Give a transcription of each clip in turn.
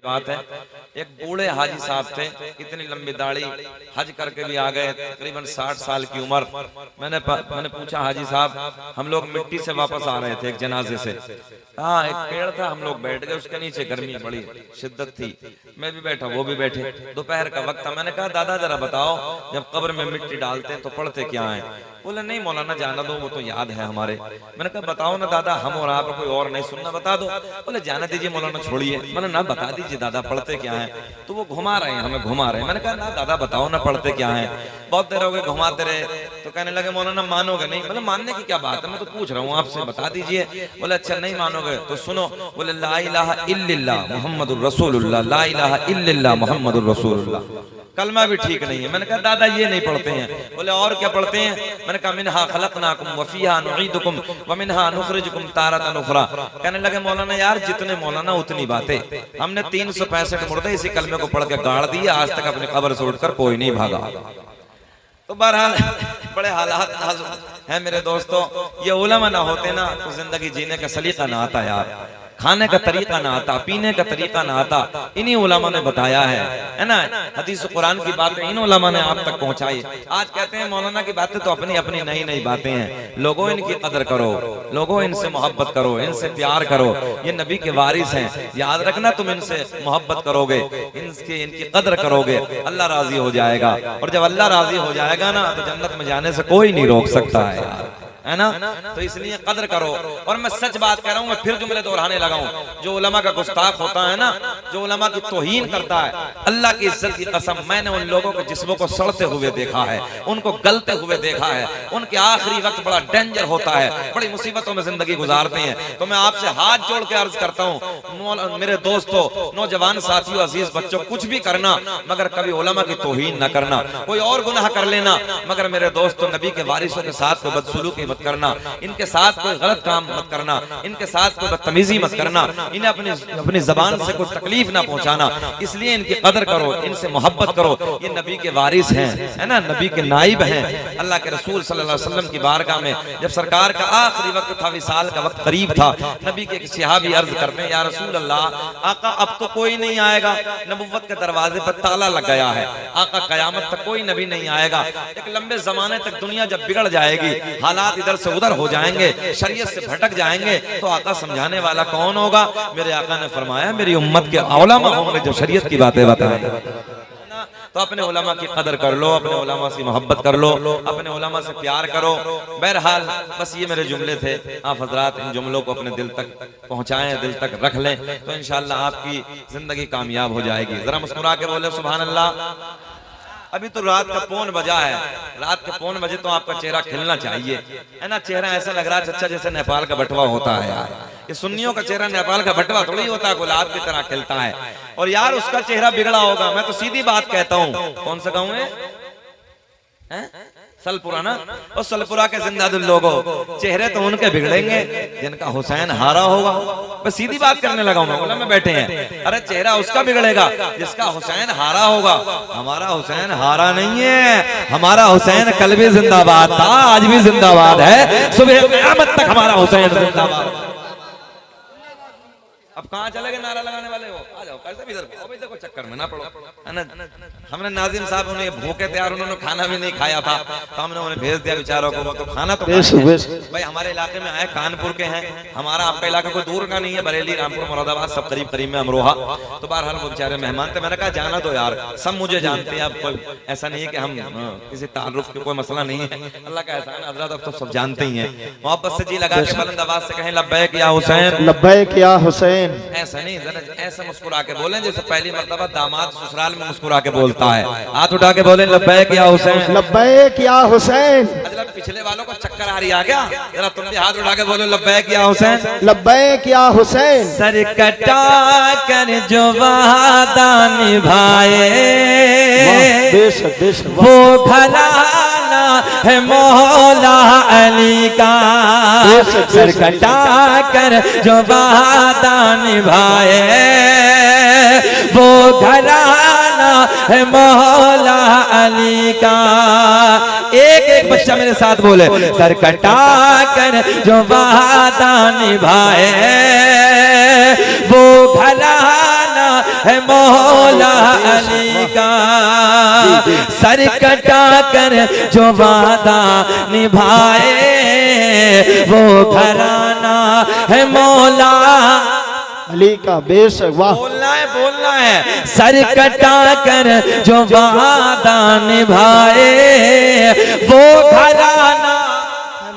बात है। एक बूढ़े हाजी साहब थे, इतनी लंबी दाढ़ी, हज करके भी आ गए, तकरीबन 60 साल की उम्र। मैंने पूछा हाजी साहब, हम लोग मिट्टी से वापस आ रहे थे एक जनाजे से। हाँ, एक पेड़ था, हम लोग बैठ गए उसके नीचे, गर्मी बड़ी शिद्दत थी, मैं भी बैठा, वो भी बैठे, दोपहर का वक्त था। मैंने कहा दादा जरा बताओ, जब कब्र में मिट्टी डालते हैं तो पढ़ते क्या है? बोले नहीं मौलाना जाना दो, वो तो याद है हमारे। मैंने कहा बताओ ना दादा, हम और आप कोई और नहीं सुनना, बता दो। बोले जाना दीजिए मौलाना, छोड़िए। मैंने ना बता दीजिए दादा पढ़ते क्या है। तो वो घुमा रहे हैं, हमें घुमा रहे हैं। मैंने कहा ना दादा बताओ ना पढ़ते क्या है। बहुत देर हो गई घुमाते रहे, तो कहने लगे मौलाना मानोगे नहीं। मतलब मानने की क्या बात है, मैं तो पूछ रहा हूँ आपसे, बता दीजिए। बोले अच्छा नहीं मानोगे तो सुनो। बोले ला इलाहा इल्लल्लाह मुहम्मदुर रसूलुल्लाह, ला इलाहा इल्लल्लाह मुहम्मदुर रसूलुल्लाह। कलमा भी ठीक नहीं है। मैंने कहा दादा ये नहीं पढ़ते हैं। बोले और क्या पढ़ते हैं? मैंने कहा मिन्हा खलकनाकुम व फीहा नुईदुकुम व मिन्हा नुखरिजुकुम तारतन उखरा। कहने लगे मौलाना यार जितने मौलाना उतनी बातें, हमने 365 मुर्दे इसी कलमे को पढ़ के गाड़ दिए, आज तक अपनी कब्र से उठकर कोई नहीं भागा। तो बहरहाल बड़े हालात है मेरे दोस्तों। ये उलमा ना होते ना तो जिंदगी जीने का सलीका ना आता यार, खाने का तरीका ना आता, पीने का तरीका ना आता। इन्हीं उलमा ने बताया है ना। हदीस कुरान की बातें इन उलमा ने आप तक पहुंचाई। आज कहते हैं मौलाना की बातें तो अपनी अपनी नई नई बातें हैं। लोगों इनकी कदर करो, लोगों इनसे मोहब्बत करो, इनसे प्यार करो। ये नबी के वारिस हैं, याद रखना, तुम इनसे मोहब्बत करोगे, इनकी कदर करोगे, अल्लाह राजी हो जाएगा। और जब अल्लाह राजी हो जाएगा ना तो जन्नत में जाने से कोई नहीं रोक सकता है यार, है ना। तो इसलिए कदर करो। और मैं सच बात कह रहा हूं, मैं फिर जुमले दोहराने लगा हूं। जो उलमा का गुस्ताख होता है ना, जो उलमा की तौहीन करता है, अल्लाह की इज्जत की कसम, मैंने उन लोगों के जिस्मों को सड़ते हुए देखा है, उनको गलते हुए देखा है। उनके आखिरी वक्त बड़ा डेंजर होता है, बड़ी मुसीबतों में जिंदगी गुजारते हैं। तो मैं आपसे हाथ जोड़ के अर्ज करता हूं मेरे दोस्तों, नौजवान साथियों, अजीज बच्चों, कुछ भी करना मगर कभी उलमा की तौहीन न करना। कोई और गुनाह कर लेना मगर मेरे दोस्तों नबी के वारिसों के साथ कोई बदसलूकी मत करना, इनके साथ कोई गलत काम मत करना, इनके साथ कोई बदतमीजी मत करना, इन्हें अपनी जबान से कोई तकलीफ ना पहुंचाना। इसलिए इनकी कदर करो, इनसे मोहब्बत करो। ये नबी के वारिस हैं, है ना, नबी के नाइब हैं। अल्लाह के रसूल सल्लल्लाहु अलैहि वसल्लम की बारगाह में जब सरकार का आखिरी वक्त था, विसाल का वक्त करीब था, नबी के एक सहाबी अर्ज करते हैं या रसूल अल्लाह, आका अब तो कोई नहीं आएगा, नबुव्वत के दरवाजे पर ताला लग गया है, आका कयामत तक कोई नबी नहीं आएगा। एक लंबे जमाने तक दुनिया जब बिगड़ जाएगी, हालात इधर से उधर हो जाएंगे, शरीयत से भटक जाएंगे, तो आका समझाने वाला कौन होगा? मेरे आका ने फरमाया मेरी उम्मत के उलमा होंगे जो शरीयत की बातें बताएंगे। तो अपने उलमा की कदर कर लो, अपने उलमा से मोहब्बत कर लो, अपने उलमा से प्यार करो। बहरहाल बस ये मेरे जुमले थे, आप हजरात इन जुमलों को अपने दिल तक पहुंचाएं, दिल तक रख लें, तो इंशाअल्लाह आपकी जिंदगी कामयाब हो जाएगी। जरा मुस्कुरा के बोले सुभान अल्लाह। अभी तो रात का पौन बजा है, रात के पौन बजे तो आपका चेहरा खिलना चाहिए, है ना। चेहरा ऐसा लग रहा है अच्छा जैसे नेपाल का बटवा होता है यार। ये सुन्नियों का चेहरा नेपाल का बटवा थोड़ी होता है, गुलाब की तरह खिलता है। और यार उसका चेहरा बिगड़ा होगा, मैं तो सीधी बात कहता हूँ। कौन सा गाँव है? सलपुरा ना। और सलपुरा के जिंदा दिल लोगों, चेहरे तो उनके बिगड़ेंगे जिनका हुसैन हारा होगा। बस सीधी बात करने लगा हूं, मैं में बैठे हैं। अरे चेहरा उसका बिगड़ेगा जिसका हुसैन हारा होगा। हमारा हुसैन हारा नहीं है, हमारा हुसैन कल भी जिंदाबाद था, आज भी जिंदाबाद है, सुबह क़यामत तक हमारा हुसैन जिंदाबाद। अब कहाँ चले गए नारा लगाने वाले हो? आ जाओ, कैसे भी इधर अभी देखो चक्कर में ना पड़ो, है ना। हमने नाजिम साहब उन्हें भूखे तैयार, उन्होंने खाना भी नहीं खाया था, तो हमने उन्हें भेज दिया बेचारों को। तो खाना तो भाई हमारे इलाके में आए, कानपुर के हैं, हमारा आपका इलाका कोई दूर का नहीं है, बरेली, रामपुर, मुरादाबाद सब करीब करीब में, अमरोहा। तो बहरहाल वो बेचारे मेहमान थे, मैंने कहा जाना तो यार, सब मुझे जानते हैं, अब कोई ऐसा नहीं है कि हम किसी ताल्लुक के, कोई मसला नहीं है, अल्लाह का एहसान है, हज़रत अब तो सब जानते ही हैं। मोहब्बत से जी लगा के बुलंद आवाज से कहें लब्बैक या हुसैन, लब्बैक या हुसैन। ऐसा नहीं, ऐसा मुस्कुरा के बोलें जैसे पहली मर्तबा दामाद ससुराल में मुस्कुरा के बोलता है। हाथ उठा के बोले लब्बैक या हुसैन, लब्बैक या हुसैन। मतलब पिछले वालों को चक्कर आ रही है क्या? जरा तुम भी हाथ उठा के बोलो लब्बैक या हुसैन, लब्बैक या हुसैन। सर कटा कर जो वादा निभाए, बेशक बेशक, वो घराना है मौला अली का। सर कटा कर जो वादा निभाए, वो घराना है मौला अली का। एक एक बच्चा मेरे साथ बोले, सर कटा कर जो वादा निभाए, वो घराना है मौला अली का। सर कटा कर जो वादा निभाए वो घराना है मौला अली का। बेशक, वाह। बोलना है। सर कटा कर जो वादा निभाए वो घराना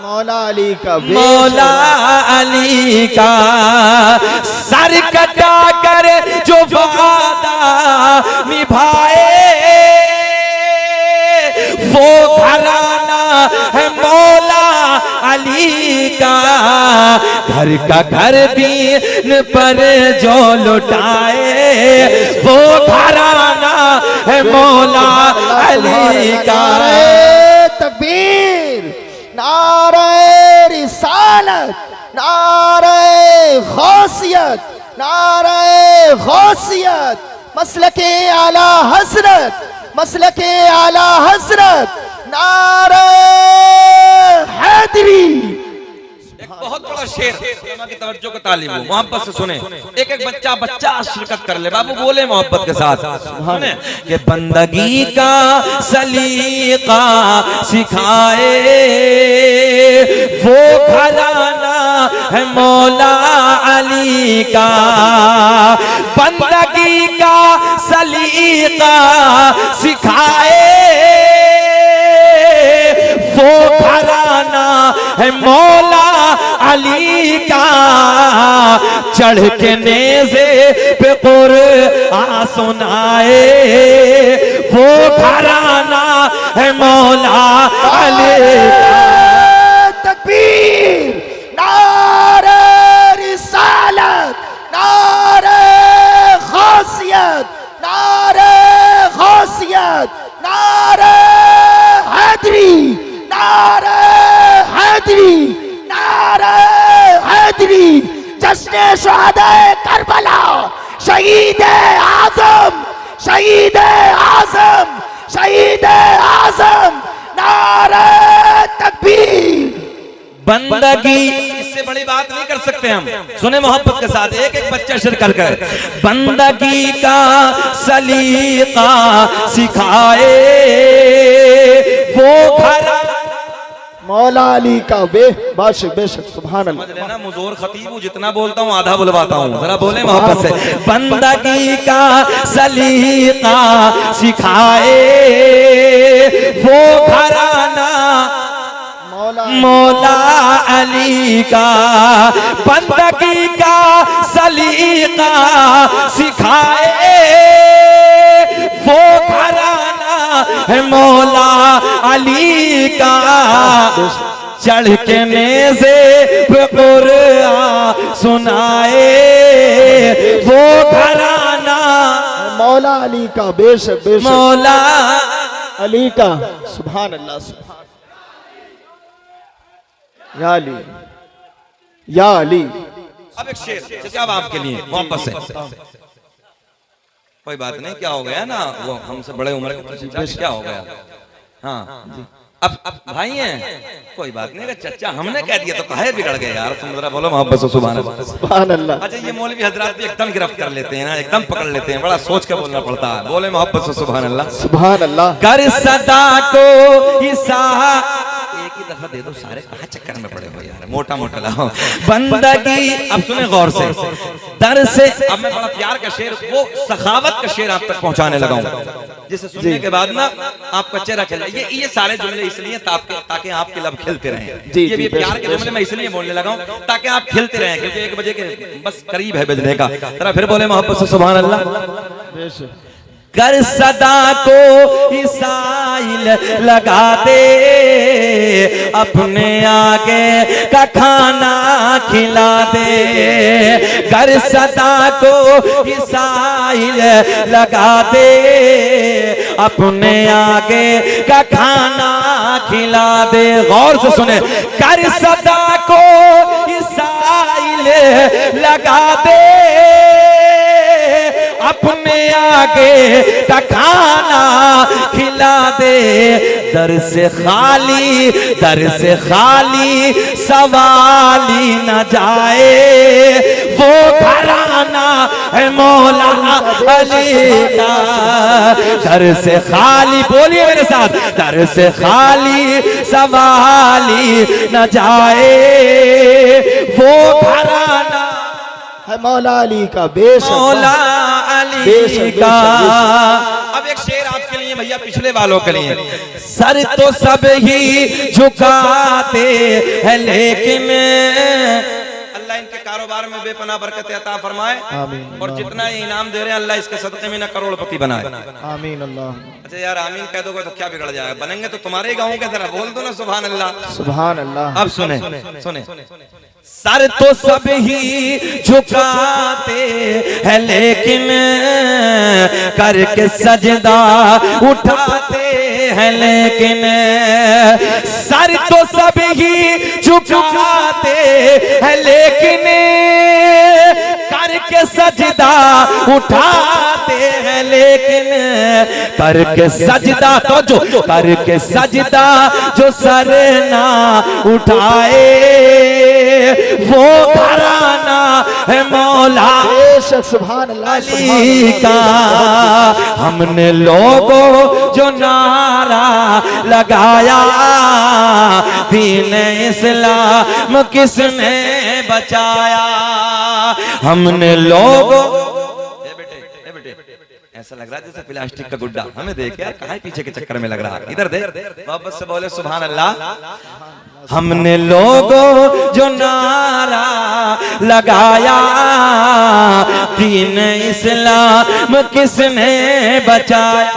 मौला अली का। मौला अली का। सर कटा कर जो वादा निभाए वो घराना है मौला अली का। घर का घर दीन पर जो लुटाए वो घराना है मौला अली का। नारे तकबीर, नारे रिसालत, नारे गौसियत, नारे गौसियत, मसलके आला हजरत, मसलके आला हजरत, नारे हैदरी। एक बहुत बड़ा शेर की तवज्जो का तालिब हो, मोहब्बत से सुने। एक एक बच्चा शिरकत कर ले बाबू, बोले मोहब्बत के साथ सुने। कि बंदगी का सलीका सिखाए वो घराना है मौला अली का। बंदगी का सलीका सिखाए वो घराना है मौला अली का। चढ़ के नेज़े पे कुरआन सुनाए वो घराना है मौला अली का। तकबीर, नारे रिसालत, नारे गौसियत, नारे गौसियत, नारे हैदरी, नारे हैदरी, नारे हैदरी। जश्न शुहदाए करबला, शहीद आजम, शहीद आजम, शहीद आजम, नारे तकबीर। बंदगी इससे बड़ी बात नहीं कर सकते हम। सुने मोहब्बत के साथ, एक एक बच्चा शिरकत कर। बंदगी का सलीका सिखाए वो घराना मौला अली का। बेशक बेशक, सुभान अल्लाह। समझ लेना, मुजोर खतीब हूँ, जितना बोलता हूँ आधा बुलवाता हूँ। जरा बोले मोहब्बत से। बंदगी का सलीका सिखाए वो घराना मौला अली का। बंदगी का सलीका सिखाए वो घराना है मौला अली का। चढ़ के नेज़े पे कुरआन सुनाए वो घराना मौला अली का। बेशक बेशक, मौला अली का। सुभान अल्लाह, सुभान। या अली, या अली। अब एक शेर जब आपके लिए मोहब्बत से। कोई बात नहीं, क्या हो गया ना, वो हमसे बड़े उम्र के क्या हो गया। हाँ अब भाई हैं, कोई बात नहीं। अगर चचा हमने कह दिया तो काहे बिगड़ गए यार। तुम जरा बोलो मोहब्बत से सुभान अल्लाह, सुभान अल्लाह। अच्छा ये मौलवी हजरात भी एकदम गिरफ्त कर लेते हैं ना, एकदम पकड़ लेते हैं, बड़ा सोच के बोलना पड़ता है। बोले मोहब्बत से सुभान अल्लाह, सुभान अल्लाह। कर सदा को ईसा एक ही दफा दे दो, सारे कहाँ चक्कर में पड़े हो यार, मोटा मोटा लाओ। बंदगी, अब सुने गौर से, दर से। अब मैं बड़ा प्यार का शेर, वो सखावत का शेर आप तक पहुंचाने लगा हूं, जिसे सुनने के बाद ना आपका चेहरा खिल जाए। ये सारे जुमले इसलिए ताकि आपके लब खिलते रहें। ये भी प्यार के जुमले मैं इसलिए बोलने लगा हूं ताकि आप खिलते रहें, क्योंकि 1 बजे के बस करीब है बजने का। जरा फिर बोले मोहब्बत से सुभान अल्लाह। कर सदा को इसाइल लगा दे, अपने आगे का खाना खिला दे। कर सदा को इसाइल लगा दे, अपने आगे का खाना खिला दे। गौर से सुने, कर सदा को इसाइल लगा दे, अपने आगे का खाना खिला दे। दर से खाली सवाली न जाए, वो घराना है मौला अली का। दर से खाली, बोलिए मेरे साथ, दर से खाली सवाली न जाए, वो घराना है मौला अली का। बेशक मौला अली बेशक, का। बेशक। अब एक शेर आपके लिए भैया, पिछले वालों के लिए। सर तो सब ही झुकाते हैं लेकिन अल्लाह इनके कारोबार में बेपनाह बरकत अता फरमाए, आमीन। और जितना ये इनाम दे रहे हैं अल्लाह इसके सदक़े में ना करोड़पति बनाए। आमीन अल्लाह। अच्छा यार आमीन कह दोगे तो क्या बिगड़ जाएगा, बनेंगे तो तुम्हारे गाँव के तरह, बोल दो ना सुभान अल्लाह। सुभान अल्लाह। अब सुने सुने, सर तो सब ही झुकाते हैं लेकिन करके सजदा उठाते हैं लेकिन। सर तो सब ही झुकाते हैं लेकिन करके सजदा उठाते हैं लेकिन। करके सजदा तो जो करके सजदा जो सर ना उठाए, वो घराना है मौला बेशक सुभान अल्लाह अली का। हमने लोगों जो नारा लगाया, दीन इस्लाम किसने बचाया। हमने लोगों, ऐसा लग रहा है जैसे प्लास्टिक का गुड्डा, हमें देख यार कहाँ पीछे के चक्कर में लग रहा है, इधर देख वापस से बोले सुभान अल्लाह। हमने लोगों जो नारा लगाया, दीन इस्लाम किसने बचाया।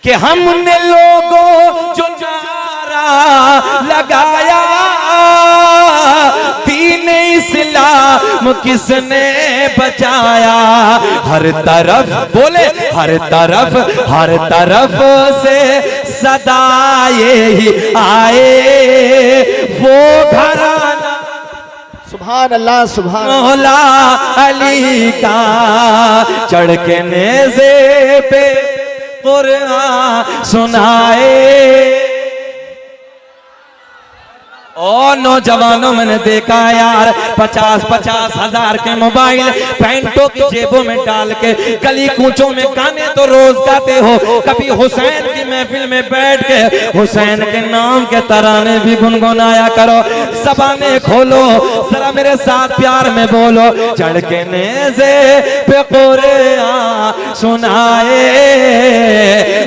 कि हमने लोगों जो नारा लगाया, दीन इस्लाम किसने बचाया। हर तरफ बोले, हर तरफ से सदाए ही आए, वो घराना सुभान अल्लाह सुभान मौला अली का। चढ़ के नेज़े पे कुरान सुनाए। और नौजवानों मैंने देखा यार 50-50 हजार के मोबाइल पैंटों की जेबों में डाल के गली कूचों में गाने तो रोज गाते हो। कभी हुसैन की महफिल में बैठ के हुसैन के नाम के तराने भी गुनगुनाया करो। ज़बानें खोलो जरा मेरे साथ प्यार में बोलो। चढ़ के नेज़े पे कुरान सुनाए,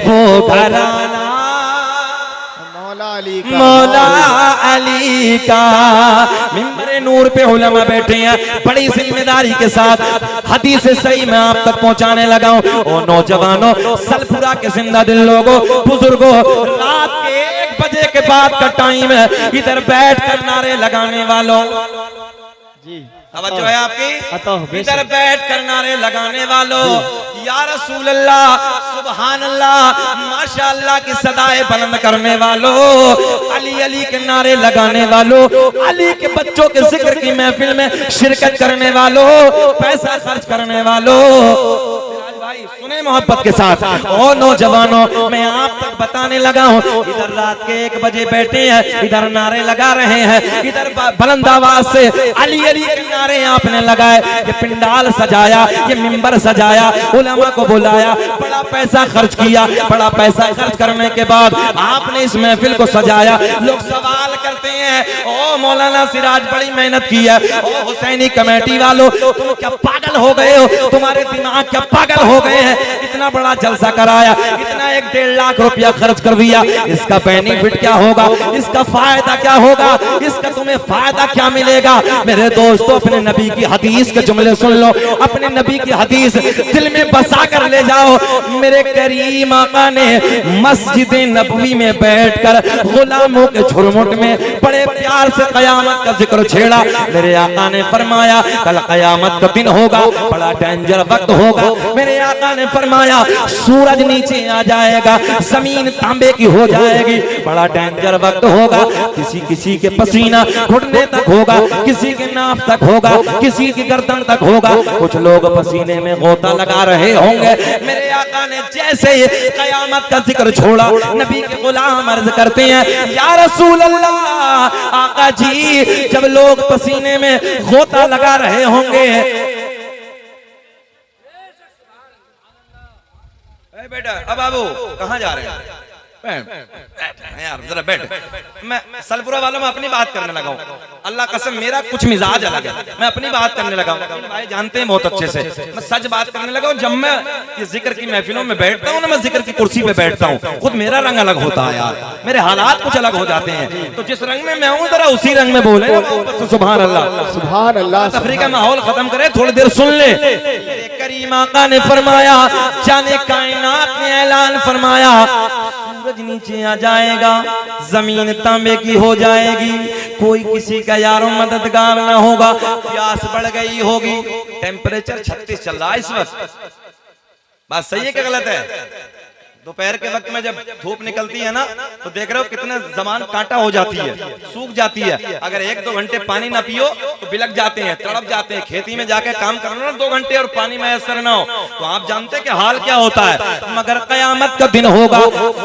वो घराना मौला अली का। मिंबर नूर पे उलमा बैठे हैं, बड़ी जिम्मेदारी के साथ हदीस सही मैं आप तक पहुंचाने लगा हूं। ओ नौजवानों, सलपुरा के जिंदा दिल लोगों, बुजुर्गों, रात के 1 बजे के बाद का टाइम है, इधर बैठ कर नारे लगाने वालों जी, तवज्जो है आपकी, इधर बैठ कर नारे लगाने वालों, या रसूल अल्लाह, सुभान अल्लाह, माशाअल्लाह की सदाएं बुलंद करने वालों, अली अली के नारे लगाने वालों, अली के बच्चों के जिक्र की महफिल में शिरकत करने वालों, पैसा खर्च करने वालों, सुने मोहब्बत के साथ। ओ नौजवानों, मैं आप तक बताने लगा हूँ, इधर रात के 1 बजे बैठे हैं, इधर नारे लगा रहे हैं, इधर बुलंद आवाज से अली अली के नारे आपने लगाए। ये पिंडाल सजाया, ये मिंबर सजाया, उलमा को बुलाया, बड़ा पैसा खर्च किया। बड़ा पैसा खर्च करने के बाद आपने इस महफिल को सजाया। लोग सवाल करते हैं, ओ मौलाना सिराज बड़ी मेहनत की है, ओ हुसैनी कमेटी वालों तुम क्या पागल हो गए हो, तुम्हारे दिमाग क्या पागल हो गए हैं, इतना बड़ा जलसा कराया, इतना 1-1.5 लाख रुपया खर्च कर दिया, इसका बेनिफिट क्या होगा, इसका फायदा क्या होगा, इसका तुम्हें फायदा क्या मिलेगा। मेरे दोस्तों, अपने नबी की हदीस के जुमले सुन लो, अपने नबी की हदीस दिल में बसा कर ले जाओ। मेरे करीम आका ने मस्जिद नबवी में बैठकर गुलामों के झुरमुट में बड़े प्यार से कयामत का जिक्र छेड़ा। मेरे आका ने फरमाया कल कयामत का दिन होगा, बड़ा डेंजर वक्त होगा। मेरे आका ने फरमाया सूरज नीचे आ जाए, जाएगा, जमीन तांबे की हो जाएगी। बड़ा डेंजर वक्त होगा। किसी के पसीना घुटने तक होगा, किसी के नाफ तक होगा, किसी की गर्दन तक होगा। कुछ लोग पसीने में गोता लगा रहे होंगे। मेरे आका ने जैसे कयामत का जिक्र छोड़ा, नबी के गुलाम अर्ज करते हैं, या रसूल अल्लाह, आका जी जब लोग पसीने में गोता लगा रहे होंगे। बेटा अब बाबू कहाँ जा रहे हैं? यार जरा बैठ। मैं सलपुरा वालों में अपनी बात करने लगा हूँ। अल्लाह कसम मेरा कुछ मिजाज अलग है, मैं अपनी बात करने लगा हूँ। भाई जानते हैं बहुत अच्छे से, मैं सच बात करने लगा हूँ। जब मैं ये जिक्र की महफिलों में बैठता हूँ ना, मैं जिक्र की कुर्सी पे बैठता हूँ, खुद मेरा रंग अलग होता है यार, मेरे हालात कुछ अलग हो जाते हैं। तो जिस रंग में मैं हूँ जरा उसी रंग में बोले। सुभान अल्लाह, सुभान अल्लाह। तफरीक का माहौल खत्म करे, थोड़ी देर सुन ले। करीम आका ने फरमाया, जाने कायनात ने ऐलान फरमाया, सूरज नीचे आ जाएगा, जमीन तांबे की हो जाएगी, कोई किसी का यारों मददगार ना होगा, प्यास बढ़ गई होगी। टेम्परेचर 36 चल रहा है इस वक्त। बात सही है कि गलत है? दोपहर के वक्त में जब धूप निकलती है ना, तो देख रहे हो कितना जबान कांटा हो जाती है, सूख जाती है। अगर 1-2 घंटे पानी ना पियो तो बिलक जाते हैं, तड़प जाते हैं। खेती में जाके काम करना ना 2 घंटे और पानी मैसर ना हो तो आप जानते हैं कि हाल क्या होता है। मगर कयामत का दिन होगा,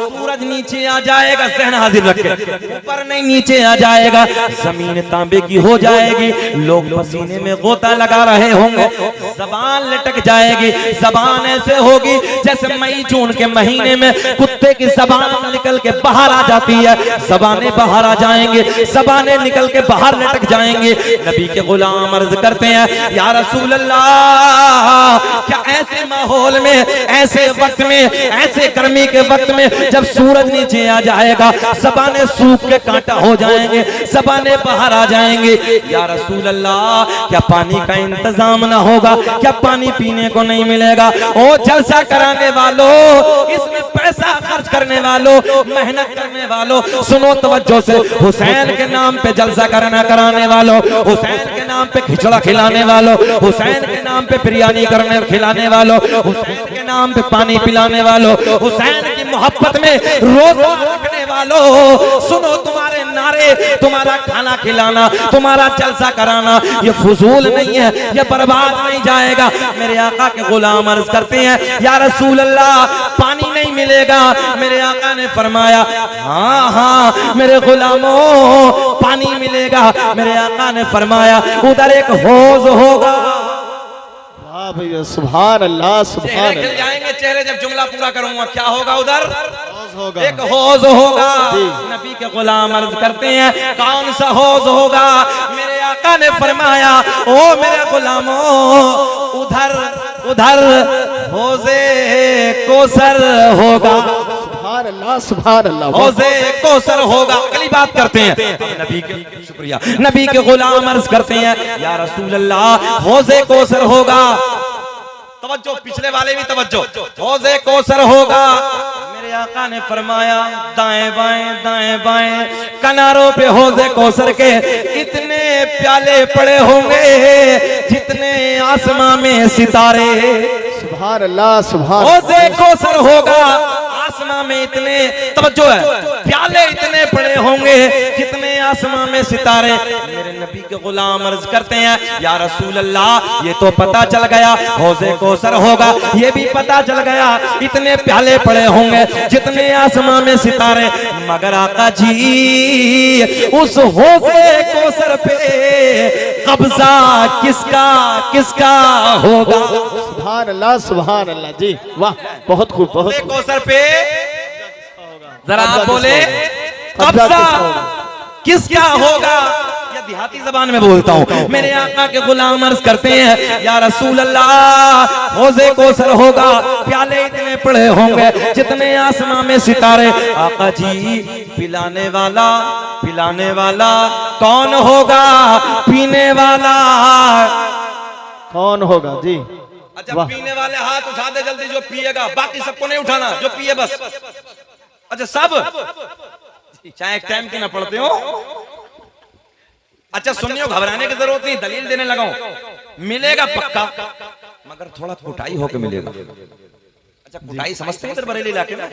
सूरज नीचे आ जाएगा, जहन हाजिर रखे, ऊपर नहीं नीचे आ जाएगा, जमीन तांबे की हो जाएगी, लोग पसीने में गोता लगा रहे होंगे, जबान लटक जाएगी। जबान ऐसे होगी जैसे मई जून के महीने में कुत्ते की जबान निकल के बाहर आ जाती है। जबानें बाहर आ जाएंगे, जबानें निकल के बाहर लटक जाएंगे। नबी के गुलाम अर्ज करते हैं, या रसूल अल्लाह, क्या ऐसे माहौल में, ऐसे वक्त में, ऐसे गर्मी के वक्त में जब सूरज नीचे आ जाएगा, जबानें सूख के कांटा हो जाएंगे, जबानें बाहर आ जाएंगे, या रसूल अल्लाह क्या पानी का इंतजाम ना होगा? क्या पानी पीने को नहीं मिलेगा? ओ जलसा कराने वालों, इसमें पैसा खर्च करने वालों, मेहनत करने वालों, सुनो तवज्जो से। हुसैन के नाम पे जलसा कराने वालों, हुसैन के नाम पे खिचड़ा खिलाने वालों, हुसैन के नाम पे बिरयानी करने खिलाने वालों, हुसैन के नाम पे पानी पिलाने वालों, हुसैन की मोहब्बत में रोजा रखने वालों, सुनो तुम्हारे नारे, तुम्हारा खाना खिलाना, तुम्हारा जलसा कराना ये फजूल नहीं है, ये बर्बाद नहीं जाएगा। मेरे आका के गुलाम अर्ज करते हैं, या रसूल अल्लाह पानी नहीं मिलेगा? मेरे आका ने फरमाया, हाँ हाँ मेरे गुलामों पानी मिलेगा। मेरे आका ने फरमाया, उधर एक हौज होगा। वाह भैया, सुभान अल्लाह, सुभान चेहरे खिल जाएंगे, चेहरे जब जुमला पूरा करूंगा। क्या होगा उधर? होगा। एक हौज होगा। नबी के गुलाम अर्ज करते हैं, कौन सा हौज होगा? मेरे आका ने फरमाया, ओ मेरे गुलामों, उधर हौजे कोसर होगा। सुभान अल्लाह, सुभान अल्लाह। हौजे कोसर होगा। अगली बात करते हैं, नबी के शुक्रिया, नबी के गुलाम अर्ज करते हैं, या रसूल अल्लाह हौजे कोसर होगा। तवज्जो, पिछले वाले भी तवज्जो, हौजे कोसर होगा। मेरे आका ने फरमाया, दाएं बाएं किनारों पे हौजे कोसर के इतने प्याले पड़े होंगे जितने आसमां में सितारे। सुभान अल्लाह, सुभान। हौजे कोसर होगा, आसमां में इतने, तवज्जो है, प्याले इतने पड़े होंगे जितने आसमां में सितारे। मेरे नबी के गुलाम अर्ज करते हैं, या रसूल अल्लाह ये तो पता चल गया हौजे कोसर होगा, ये भी पता चल गया इतने प्याले पड़े होंगे जितने आसमां में सितारे। मगर आका जी उस हौजे कोसर पे कब्जा किसका होगा? सुभान अल्लाह, सुभान अल्लाह। जी वाह, बहुत खूब, बहुत खूब। कोसर पे जरा आप बोले, कब्जा किसका होगा? या देहाती जबान में बोलता हूँ। मेरे आका के गुलाम अर्ज करते हैं, या रसूल अल्लाह हौजे कोसर होगा, प्याले इतने पड़े होंगे जितने आसमां में सितारे। आका जी पिलाने वाला कौन होगा? पीने वाला कौन होगा? जी अच्छा, पीने वाले हाथ उठा दे जल्दी, जो पिएगा, बाकी सबको नहीं उठाना, जो पिए बस। अच्छा सब, चाहे एक टाइम की ना पढ़ते हो। अच्छा सुनियो, घबराने की जरूरत नहीं, दलील देने लगा हूं, मिलेगा पक्का, मगर थोड़ा कुटाई होके मिलेगा। अच्छा कुटाई समझते हैं इधर बरेली इलाके में?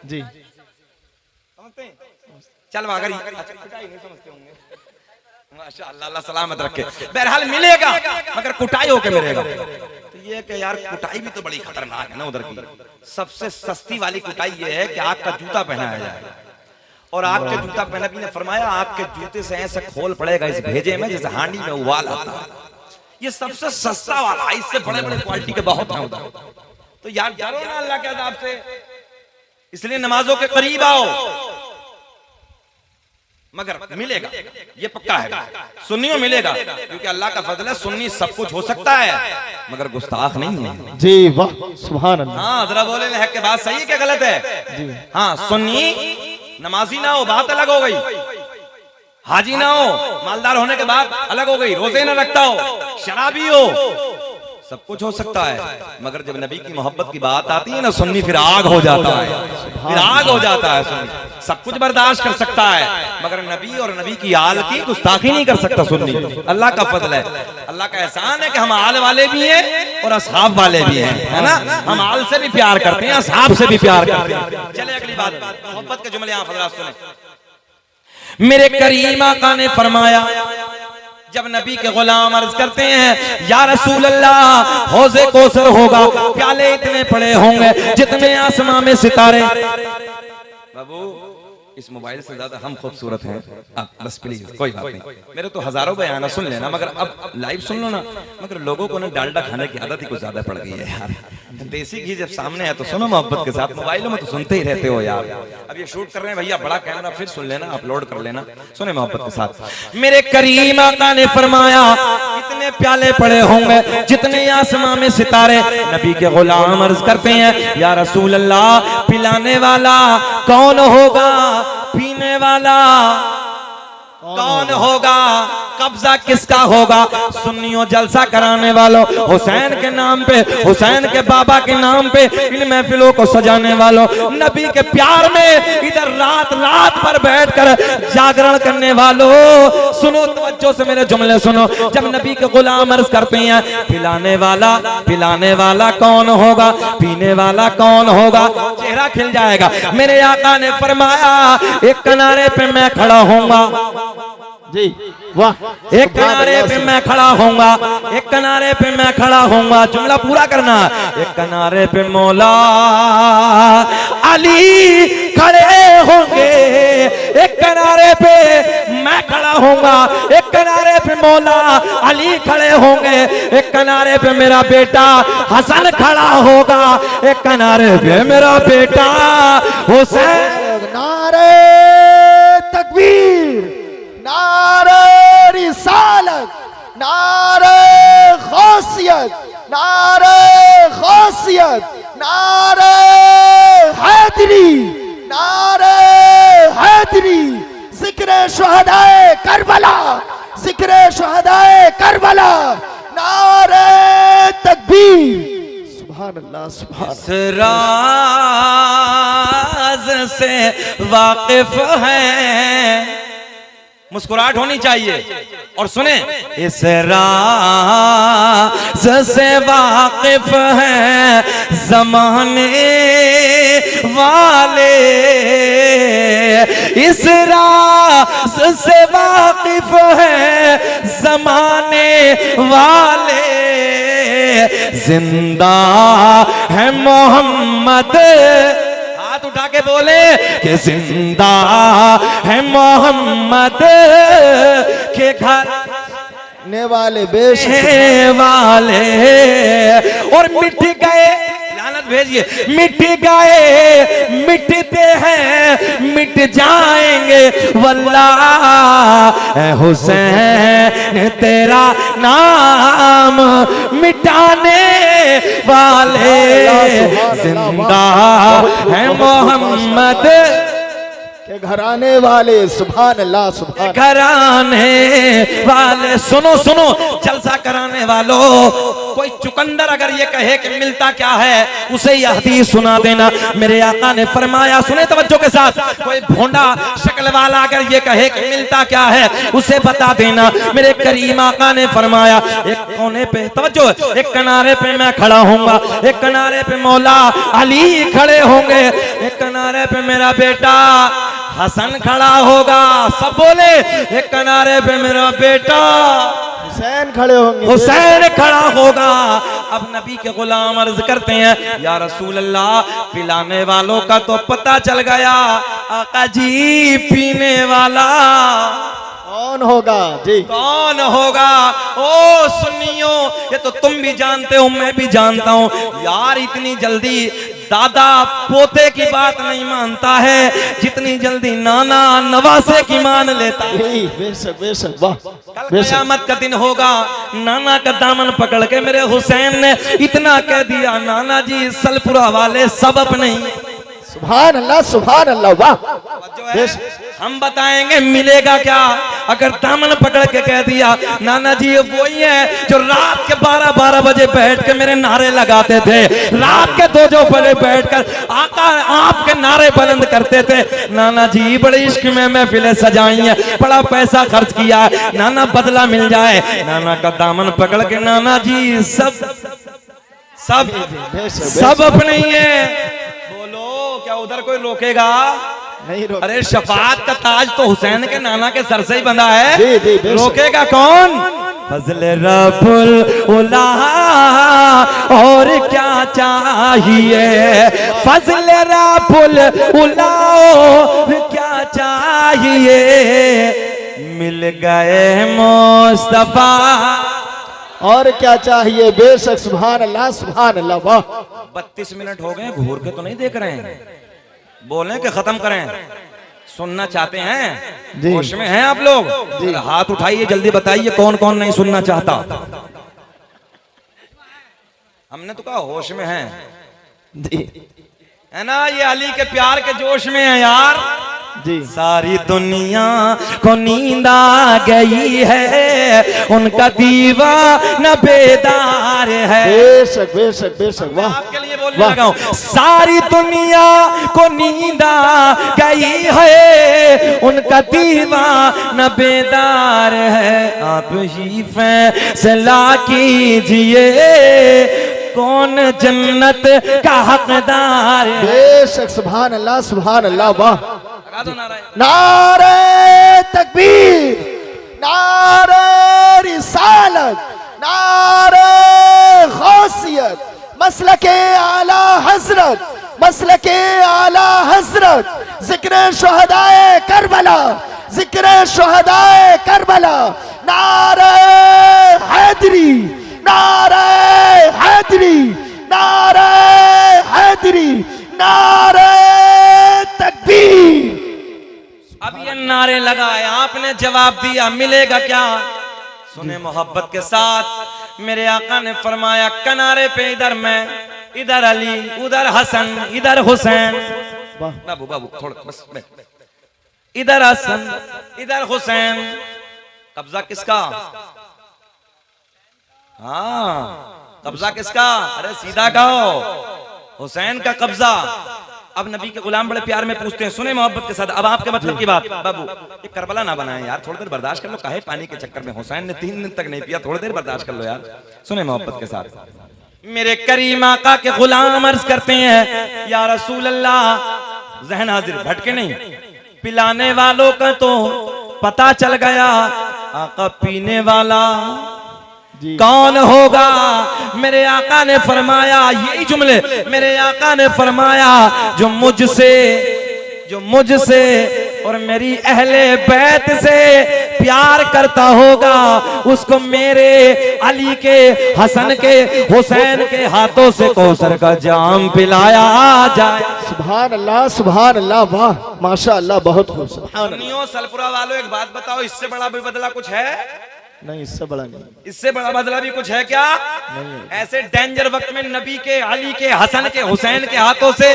जी समझते हैं? चल वागर अच्छा कुटाई नहीं समझते होंगे, माशाअल्लाह, अल्लाह सलामत रखे। बहरहाल मिलेगा मगर कुटाई होके मिलेगा। तो ये कि यार कुटाई भी तो बड़ी खतरनाक है ना उधर की। सबसे सस्ती वाली कुटाई ये है कि आग का जूता पहनाया जाए, और आग के जूता पहना भी ने फरमाया आग के जूते से ऐसे खोल पड़ेगा इस भेजे में जैसे हांडी में उबाल आता है। ये सबसे सस्ता वाला, इससे बड़े बड़े क्वालिटी के बहुत हैं उधर। तो यार डरो ना अल्लाह के अज़ाब से, इसलिए नमाजों के करीब आओ, मगर मिलेगा ये पक्का है, सुन्नियों मिलेगा, क्योंकि अल्लाह का फजल है, सुन्नी सब कुछ हो सकता है मगर गुस्ताख नहीं है। जी वाह सुभान अल्लाह। हाँ जरा बोले ना, है कि बात सही है क्या गलत है? हाँ सुन्नी नमाजी ना हो बात अलग हो गई, हाजी ना हो मालदार होने के बाद अलग हो गई, रोजे ना रखता हो, शराबी हो, सब कुछ हो सकता है, मगर जब नबी की मोहब्बत की बात आती है ना सुन्नी फिर आग हो जाता है, फिर आग हो जाता है। सुन्नी सब कुछ बर्दाश्त कर सकता है मगर नबी और नबी की आल की गुस्ताखी नहीं कर सकता सुन्नी। अल्लाह का फजल है, अल्लाह का एहसान है कि हम आल वाले भी हैं और असहाब वाले भी हैं, है ना। हम आल से भी प्यार करते हैं, असहाब से भी प्यार करते हैं। चले अगली बात, मोहब्बत के जुमले आप हज़रात सुने। मेरे करीम आका ने फरमाया, जब नबी के गुलाम अर्ज करते हैं या रसूल अल्लाह हौज़े कौसर होगा, प्याले इतने पड़े होंगे जितने आसमां में सितारे। बाबू इस मोबाइल से ज्यादा हम खूबसूरत हैं, बस प्लीज कोई बात नहीं, मेरे तो हजारों बयान सुन लेना मगर अब लाइव सुन लो ना। मगर लोगों को ना डालडा खाने की आदत ही कुछ ज्यादा पड़ गई है यार। देसी घी जब सामने है तो सुनो मोहब्बत के साथ, मोबाइलों में तो सुनते ही रहते हो यार। अब ये शूट कर रहे हैं भैया, बड़ा कैमरा, फिर सुन लेना, अपलोड कर लेना, सुने मोहब्बत के साथ। मेरे करीम आका ने फरमाया इतने प्याले पड़े होंगे जितने आसमां में सितारे। नबी के गुलाम अर्ज करते हैं या रसूल अल्लाह पिलाने वाला कौन होगा, पीने वाला कौन होगा, कब्जा किसका होगा? सुन्नियों जलसा कराने वालों, हुसैन के नाम पे, हुसैन के बाबा के नाम पे इन महफिलों को सजाने वालों, नबी के प्यार में इधर रात रात पर बैठकर जागरण करने वालों, सुनो तवज्जो से मेरे जुमले सुनो। जब नबी के गुलाम अर्ज करते हैं पिलाने वाला कौन होगा, पीने वाला कौन होगा, चेहरा खिल जाएगा। मेरे आका ने फरमाया एक किनारे पे मैं खड़ा होऊंगा, जी वाह, एक किनारे पे मैं खड़ा होऊंगा, एक किनारे पे मैं खड़ा होऊंगा, जुमला पूरा करना। एक किनारे पे मौला अली खड़े होंगे, एक किनारे पे मैं खड़ा होऊंगा, एक किनारे पे मौला अली खड़े होंगे, एक किनारे पे मेरा बेटा हसन खड़ा होगा, एक किनारे पे मेरा बेटा हुसैन। नारे तकबीर, नारे रिसालत, नारे गौसियत, नारे गौसियत, नारे हैदरी, नारे हैदरी, जिक्र शुहदाए करबला, जिक्र शुहदाए करबला, नारे तकबीर। सुभान अल्लाह सुभान। इस राज से वाकिफ है, मुस्कुराहट होनी चाहिए और सुने, इस राज से वाकिफ है ज़माने वाले, इस राज से वाकिफ है ज़माने वाले, जिंदा है मोहम्मद, हाथ उठा के बोले कि जिंदा है मोहम्मद के घर ने वाले बेश वाले, और मिट गए, लानत भेजिए, मिट गए मिटते हैं मिट जाएंगे वल्लाह, ऐ हुसैन तेरा नाम मिटाने वाले, जिंदा है मोहम्मद के घराने वाले। सुभान अल्लाह सुभान। घराने वाले, सुनो सुनो जलसा कराने वालों, कोई चुकंदर अगर ये कहे कि मिलता क्या है, उसे यह हदीस सुना देना। मेरे आका ने फरमाया, सुने तवज्जो के साथ, कोई भोंडा शक्ल वाला अगर ये कहे कि मिलता क्या है, उसे बता देना। मेरे करीम आका ने फरमाया, एक कोने पे तवज्जो, एक किनारे पे मैं खड़ा होऊंगा, एक किनारे पे मौला अली खड़े होंगे, एक किनारे पे मेरा बेटा हसन खड़ा होगा। सब बोले, एक किनारे पे मेरा बेटा हुसैन खड़े होंगे, हुसैन खड़ा होगा। अब नबी के गुलाम अर्ज करते हैं, या रसूल अल्लाह, पिलाने वालों का तो पता चल गया, आका जी पीने वाला कौन होगा जी? कौन होगा? ओ सुन्नियों, ये तो तुम भी जानते हो, मैं भी जानता हूँ यार, इतनी जल्दी दादा पोते की बात नहीं मानता है जितनी जल्दी नाना नवासे की मान लेता है। बेशक बेशक, वाह। कल क़यामत का दिन होगा, नाना का दामन पकड़ के मेरे हुसैन ने इतना कह दिया, नाना जी सलपुरा वाले सब अपने ही। सुभान अल्लाह, वाह। हम बताएंगे मिलेगा क्या? अगर दामन पकड़ के कह दिया, नाना जी ये वही है जो रात के 12-12 बजे बैठ के मेरे नारे लगाते थे, रात के 2 बजे बैठकर आका आपके नारे बुलंद करते थे। नाना जी बड़े इश्क में महफिलें सजाई हैं, बड़ा पैसा खर्च किया है, नाना बदला मिल जाए। नाना का दामन पकड़ के नाना जी सब अपने ही है। क्या उधर कोई रोकेगा? नहीं रोक। अरे शफाअत का ताज तो हुसैन के नाना के सर से ही बंधा है, जी, जी, रोकेगा कौन? फजल रब्बुल उला और क्या चाहिए, फजल रब्बुल उला और क्या चाहिए, मिल गए मुस्तफा और क्या चाहिए। बेशक, सुभान अल्लाह, वाह। 32 मिनट हो गए, घूर के तो नहीं देख रहे हैं, बोलें कि खत्म करें? सुनना चाहते हैं? जी। होश में हैं आप लोग? जी। हाथ उठाइए, जल्दी बताइए कौन कौन नहीं सुनना चाहता। हमने तो कहा होश में हैं जी, है ना? ये अली के प्यार के जोश में है यार जी। सारी दुनिया को नींद आ गई है, उनका दीवाना बेदार है। बेशक बेशक बेशक, वाह। आपके लिए बोलने लगा हूं, सारी दुनिया को नींद आ गई है, उनका दीवाना बेदार है। आप ही फैसला कीजिए, कौन जन्नत का हकदार है। बेशक, सुभान अल्लाह, वाह। नारे नारे तकबीर, नारे रिसालत, नारे गौसियत, मसलके आला हजरत, मसलके आला हजरत, जिक्र शुहदाए करबला, जिक्र शुहदाए करबला, नारे हैदरी, नारे हैदरी, नारे हैदरी, नारे तकबीर। अब ये नारे लगाए, आपने जवाब दिया, मिलेगा क्या? सुने मोहब्बत के साथ, मेरे आका ने फरमाया, किनारे पे इधर मैं, इधर अली, उधर हसन, इधर हुसैन। बाबू बाबू थोड़ा बस, इधर हसन, इधर हुसैन। कब्जा किसका? हाँ, कब्जा किसका? अरे सीधा कहो, हुसैन का कब्जा। अब नबी के गुलाम बड़े प्यार में पूछते हैं, सुने मोहब्बत के साथ, अब आपके मतलब की बात। बाबू ये करबला ना बनाए यार, थोड़ी देर बर्दाश्त कर लो, काहे पानी के चक्कर में? हुसैन ने 3 दिन तक नहीं पिया, थोड़ी देर बर्दाश्त कर लो यार। सुने मोहब्बत के साथ, मेरे करीम आका के गुलाम अर्ज करते हैं, या रसूल अल्लाह, जहन हाजिर, भटके नहीं, पिलाने वालों का तो पता चल गया, आका पीने वाला कौन होगा? मेरे आका ने फरमाया, यही जुमले मेरे आका ने फरमाया, जो मुझसे और मेरी अहले बैत से प्यार करता होगा, उसको मेरे अली के, हसन के, हुसैन के हाथों से कौसर का जाम पिलाया जाए। सुभान अल्लाह, वाह, माशाअल्लाह, बहुत खूब। सुभान अल्लाह। सलपुरा वालों, एक बात बताओ, इससे बड़ा भी बदला कुछ है? नहीं, इससे बड़ा नहीं। इससे बड़ा बदला भी कुछ है क्या? नहीं। ऐसे डेंजर वक्त में नबी के, अली के, हसन के, हुसैन के हाथों से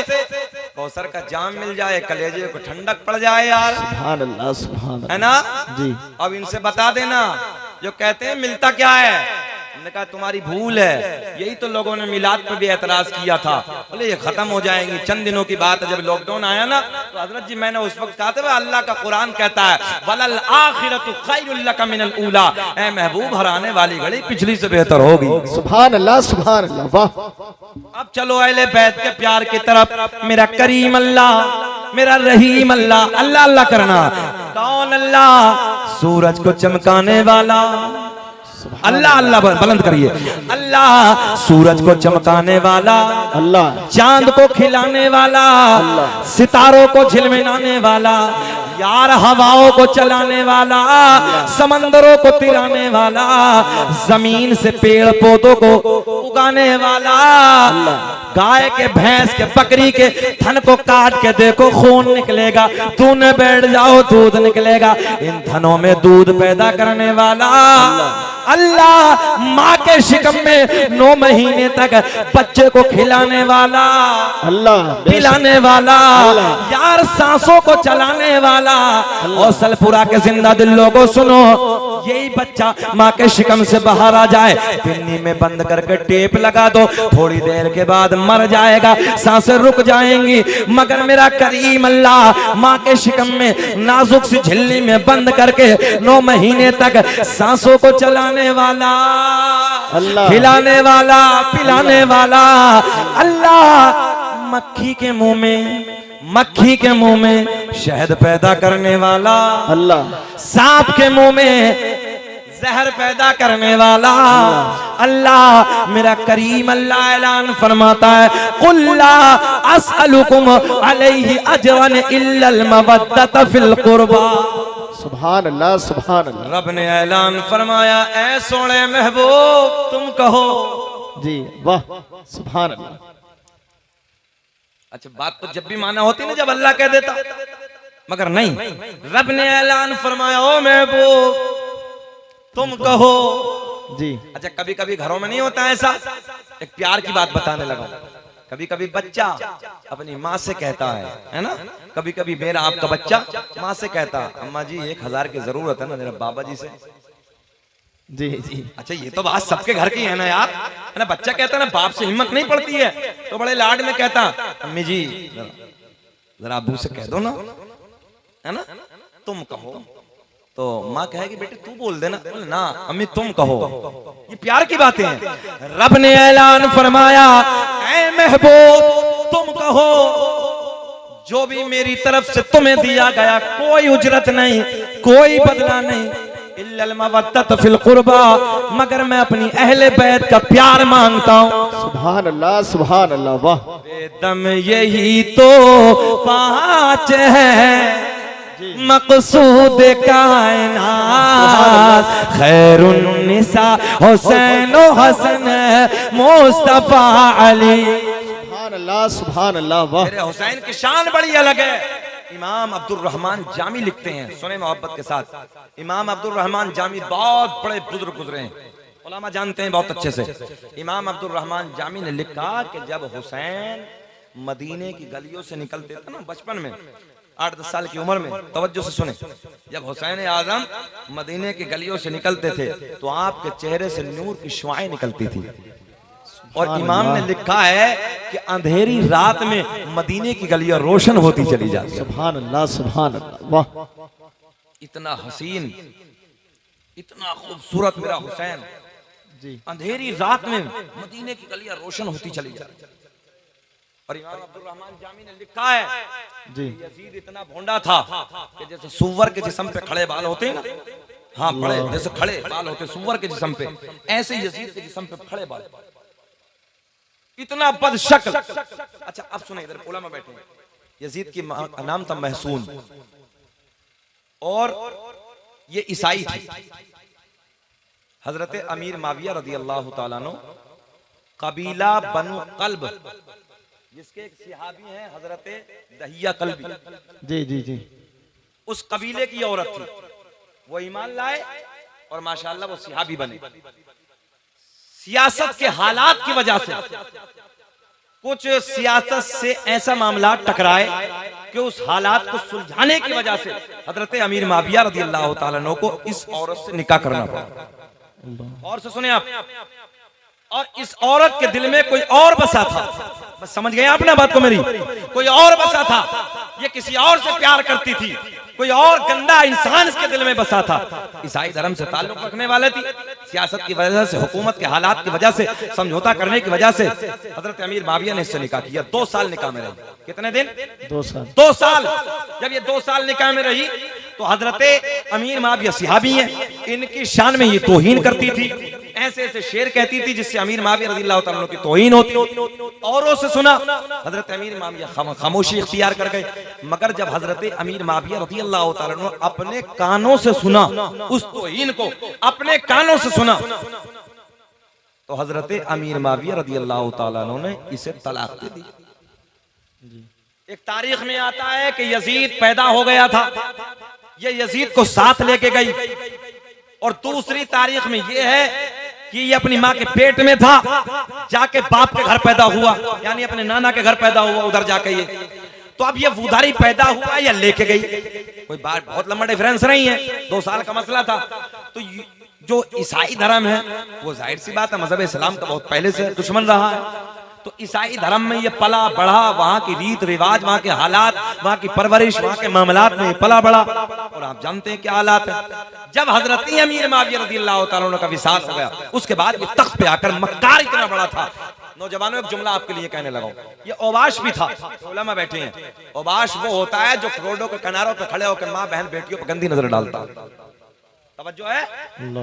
कौसर का जाम मिल जाए, कलेजे को ठंडक पड़ जाए यार। सुभान अल्लाह, है ना? जी। अब इनसे बता देना, जो कहते हैं मिलता क्या है, हमने कहा तुम्हारी भूल है, यही तो लोगों ने मिलाद पर भी एतराज किया था, बोले ये खत्म हो जाएंगी, चंद दिनों की बात है। जब लॉकडाउन आया ना तो हजरत जी मैंने उस वक्त कहा था अल्लाह का कुरान कहता है वलल आखिरतु खैरुल लका मिनल ऊला, ऐ महबूब हर आने वाली घड़ी पिछली से बेहतर होगी। सुभान अल्लाह सुभान अल्लाह, वाह। अब चलो अहले बैत के प्यार की तरफ। मेरा करीम अल्लाह, मेरा रहीम अल्लाह, अल्लाह अल्लाह करना। कौन अल्लाह? सूरज को चमकाने वाला अल्लाह, अल्लाह बुलंद करिए। अल्लाह सूरज को चमकाने वाला, अल्लाह चांद को खिलाने वाला, सितारों को झिलमिलाने वाला, यार हवाओं को चलाने वाला, समंदरों को तिराने वाला, जमीन से पेड़ पौधों को उगाने वाला, गाय के भैंस के बकरी के थन को काट के देखो खून निकलेगा, तूने बैठ जाओ दूध निकलेगा, इन थनों में दूध पैदा करने वाला अल्लाह, माँ के शिकम में 9 महीने तक बच्चे को खिलाने वाला अल्लाह, पिलाने वाला, यार सांसों को चलाने वाला। और सलपुरा के जिंदा दिल लोगों सुनो, यही बच्चा माँ के शिकम से बाहर आ जाए, पिन्नी में बंद करके टेप लगा दो, थोड़ी देर के बाद मर जाएगा, सांसें रुक जाएंगी, मगर मेरा करीम अल्लाह माँ के शिकम में नाजुक सी झिल्ली में बंद करके 9 महीने तक सांसों को चलाने वाला, अल्लाह, खिलाने वाला, पिलाने वाला अल्लाह। मक्खी के मुंह में शहद पैदा करने वाला अल्लाह, सांप के मुंह में जहर पैदा करने वाला अल्लाह। मेरा करीम अल्लाह ऐलान फरमाता है कुल्ला अस्अलुकुम अलैहि अजरन इल्लल मवद्दत फिल कुर्बा। सुभान अल्लाह सुभान अल्लाह। रब ने ऐलान फरमाया ऐ सोने महबूब तुम कहो। जी वाह, सुभान अल्लाह। अच्छा बात तो जब भी माना होती ना जब अल्लाह कह देता, मगर नहीं, रब ने ऐलान फरमाया ओ महबूब तुम कहो जी। अच्छा कभी कभी घरों में नहीं होता ऐसा, एक प्यार की बात बताने लगा, कभी कभी बच्चा अपनी माँ से कहता है ना, कभी कभी मेरा आपका बच्चा माँ से कहता अम्मा जी 1000 की जरूरत है ना मेरा बाबा जी से। जी जी। अच्छा ये तो बात सबके घर की है ना यार, है ना, बच्चा कहता है ना बाप से हिम्मत नहीं पड़ती है तो बड़े लाड में कहता अम्मी जी जरा अबू से कह दो ना, है ना, तुम कहो, तो माँ कहेगी बेटे तू बोल देना, ना अम्मी तुम कहो। ये प्यार की बातें हैं। रब ने ऐलान फरमाया ऐ महबूब तुम कहो, जो भी मेरी तरफ से तुम्हें दिया गया कोई उजरत नहीं, कोई बदला नहीं, इल्लल मवद्दत फिल कुर्बा, मगर मैं अपनी अहले बैत का प्यार मांगता हूँ। सुभान अल्लाह सुभान अल्लाह, वाह। बेदम यही तो 5 है मकसूद कायनात, खैरुन निसा हुसैन हसन मुस्तफा अली। सुभान अल्लाह सुभान अल्लाह, वाह। मेरे हुसैन की शान बड़ी अलग है। इमाम अब्दुल रहमान जामी लिखते हैं, सुने मोहब्बत के साथ, इमाम अब्दुल रहमान जामी बहुत बड़े बुजुर्ग गुजरे हैं, उलमा जानते हैं बहुत अच्छे से। इमाम अब्दुल रहमान जामी ने लिखा कि जब हुसैन मदीने की गलियों से निकलते थे ना बचपन में 8-10 साल की उम्र में, तवज्जो से सुने, जब हुसैन आजम मदीने की गलियों से निकलते थे तो आपके चेहरे से नूर की शुआएं निकलती थी। और इमाम ने लिखा है कि अंधेरी रात में मदीने की गलियां रोशन होती चली जाती। सुभान अल्लाह सुभान अल्लाह, वाह। इतना हसीन, इतना खूबसूरत मेरा हुसैन, जी। अंधेरी रात में मदीने की गलियां रोशन होती चली जाती। और इमाम अब्दुल रहमान जामी ने लिखा है जी, यजीद इतना भोंडा था कि जैसे सुअर के जिस्म पे खड़े बाल होते हैं ना, हाँ बड़े जैसे खड़े बाल होते सुअर के जिस्म पे, ऐसे यजीद के जिस्म पे खड़े बाल, इतना बदशक्ल। अच्छा अब सुने, इधर कोला में बैठे, यजीद की नाम था महसून और ये ईसाई थी। हजरत अमीर माविया रदी अल्लाह ताला अन्हु कबीला बनु कल्ब, जिसके एक सहाबी हैं हजरत दहिया कल्बी, जी जी जी, उस कबीले की औरत थी, वो ईमान लाए और माशाअल्लाह वो सहाबी बने। सियासत के हालात की वजह से कुछ सियासत से ऐसा मामला टकराए कि उस हालात को सुलझाने की वजह से हजरत अमीर माविया रज़ी अल्लाह ताला अन्हु को इस औरत से निकाह करना पड़ा। और से सुने आप, और इस औरत के दिल में कोई और बसा था। बस समझ गए आपने बात को मेरी? कोई और बसा था, ये किसी और से प्यार करती थी, कोई और गंदा इंसान इसके दिल में बसा था। ईसाई धर्म से ताल्लुक रखने वाले थी, सियासत की वजह से, हुकूमत के हालात की वजह से, समझौता करने की वजह से हजरत अमीर माविया ने इससे निकाह किया। 2 साल निकाह में रही। कितने दिन? 2 साल। 2 साल। जब ये 2 साल निकाह में रही तो हजरत अमीर माविया सिहाबी हैं, इनकी शान में ये तौहीन करती थी, ऐसे ऐसे शेर कहती थी जिससे अमीर माविया रज़ी अल्लाह ताला अन्हु की तौहीन होती। औरों से सुना, हजरत अमीर माविया खामोशी इख्तियार कर गए। मगर जब हजरत अमीर माविया रज़ी अल्लाह ताला अन्हु अपने कानों से सुना, उस तौहीन को अपने कानों से सुना, तो हजरत अमीर माविया रज़ी अल्लाह ताला अन्हु ने इसे तलाक दे दी। एक तारीख में आता है कि यजीद पैदा हो गया था, ये यजीद को साथ लेके गई। और दूसरी तारीख में ये है कि ये अपनी माँ के पेट में था, जाके बाप के घर पैदा हुआ, यानी अपने नाना के घर पैदा हुआ उधर जाके ये। तो अब ये उधारी पैदा हुआ या लेके गई, कोई बात बहुत लंबा डिफरेंस नहीं है, 2 साल का मसला था। तो जो ईसाई धर्म है वो जाहिर सी बात है मजहब इस्लाम का बहुत पहले से दुश्मन रहा है। तो ईसाई धर्म में ये पला बढ़ा, वहाँ की रीत रिवाज, वहाँ के हालात, वहाँ की परवरिश, वहाँ के मामलात में पला बढ़ा। और आप जानते हैं क्या हालात है। जब हजरत अमीर माविया रज़ी अल्लाह ताला अन्हु का विसाल हो गया, उसके बाद ये तख्त पे आकर मक्कार इतना बड़ा था। नौजवानों एक जुमला आपके लिए कहने लगा, ये औबाश भी था, उलमा बैठे हैं। औबाश वो होता है जो रोडों के किनारों पे खड़े होकर माँ बहन बेटियों पर गंदी नजर डालता। तवज्जो है?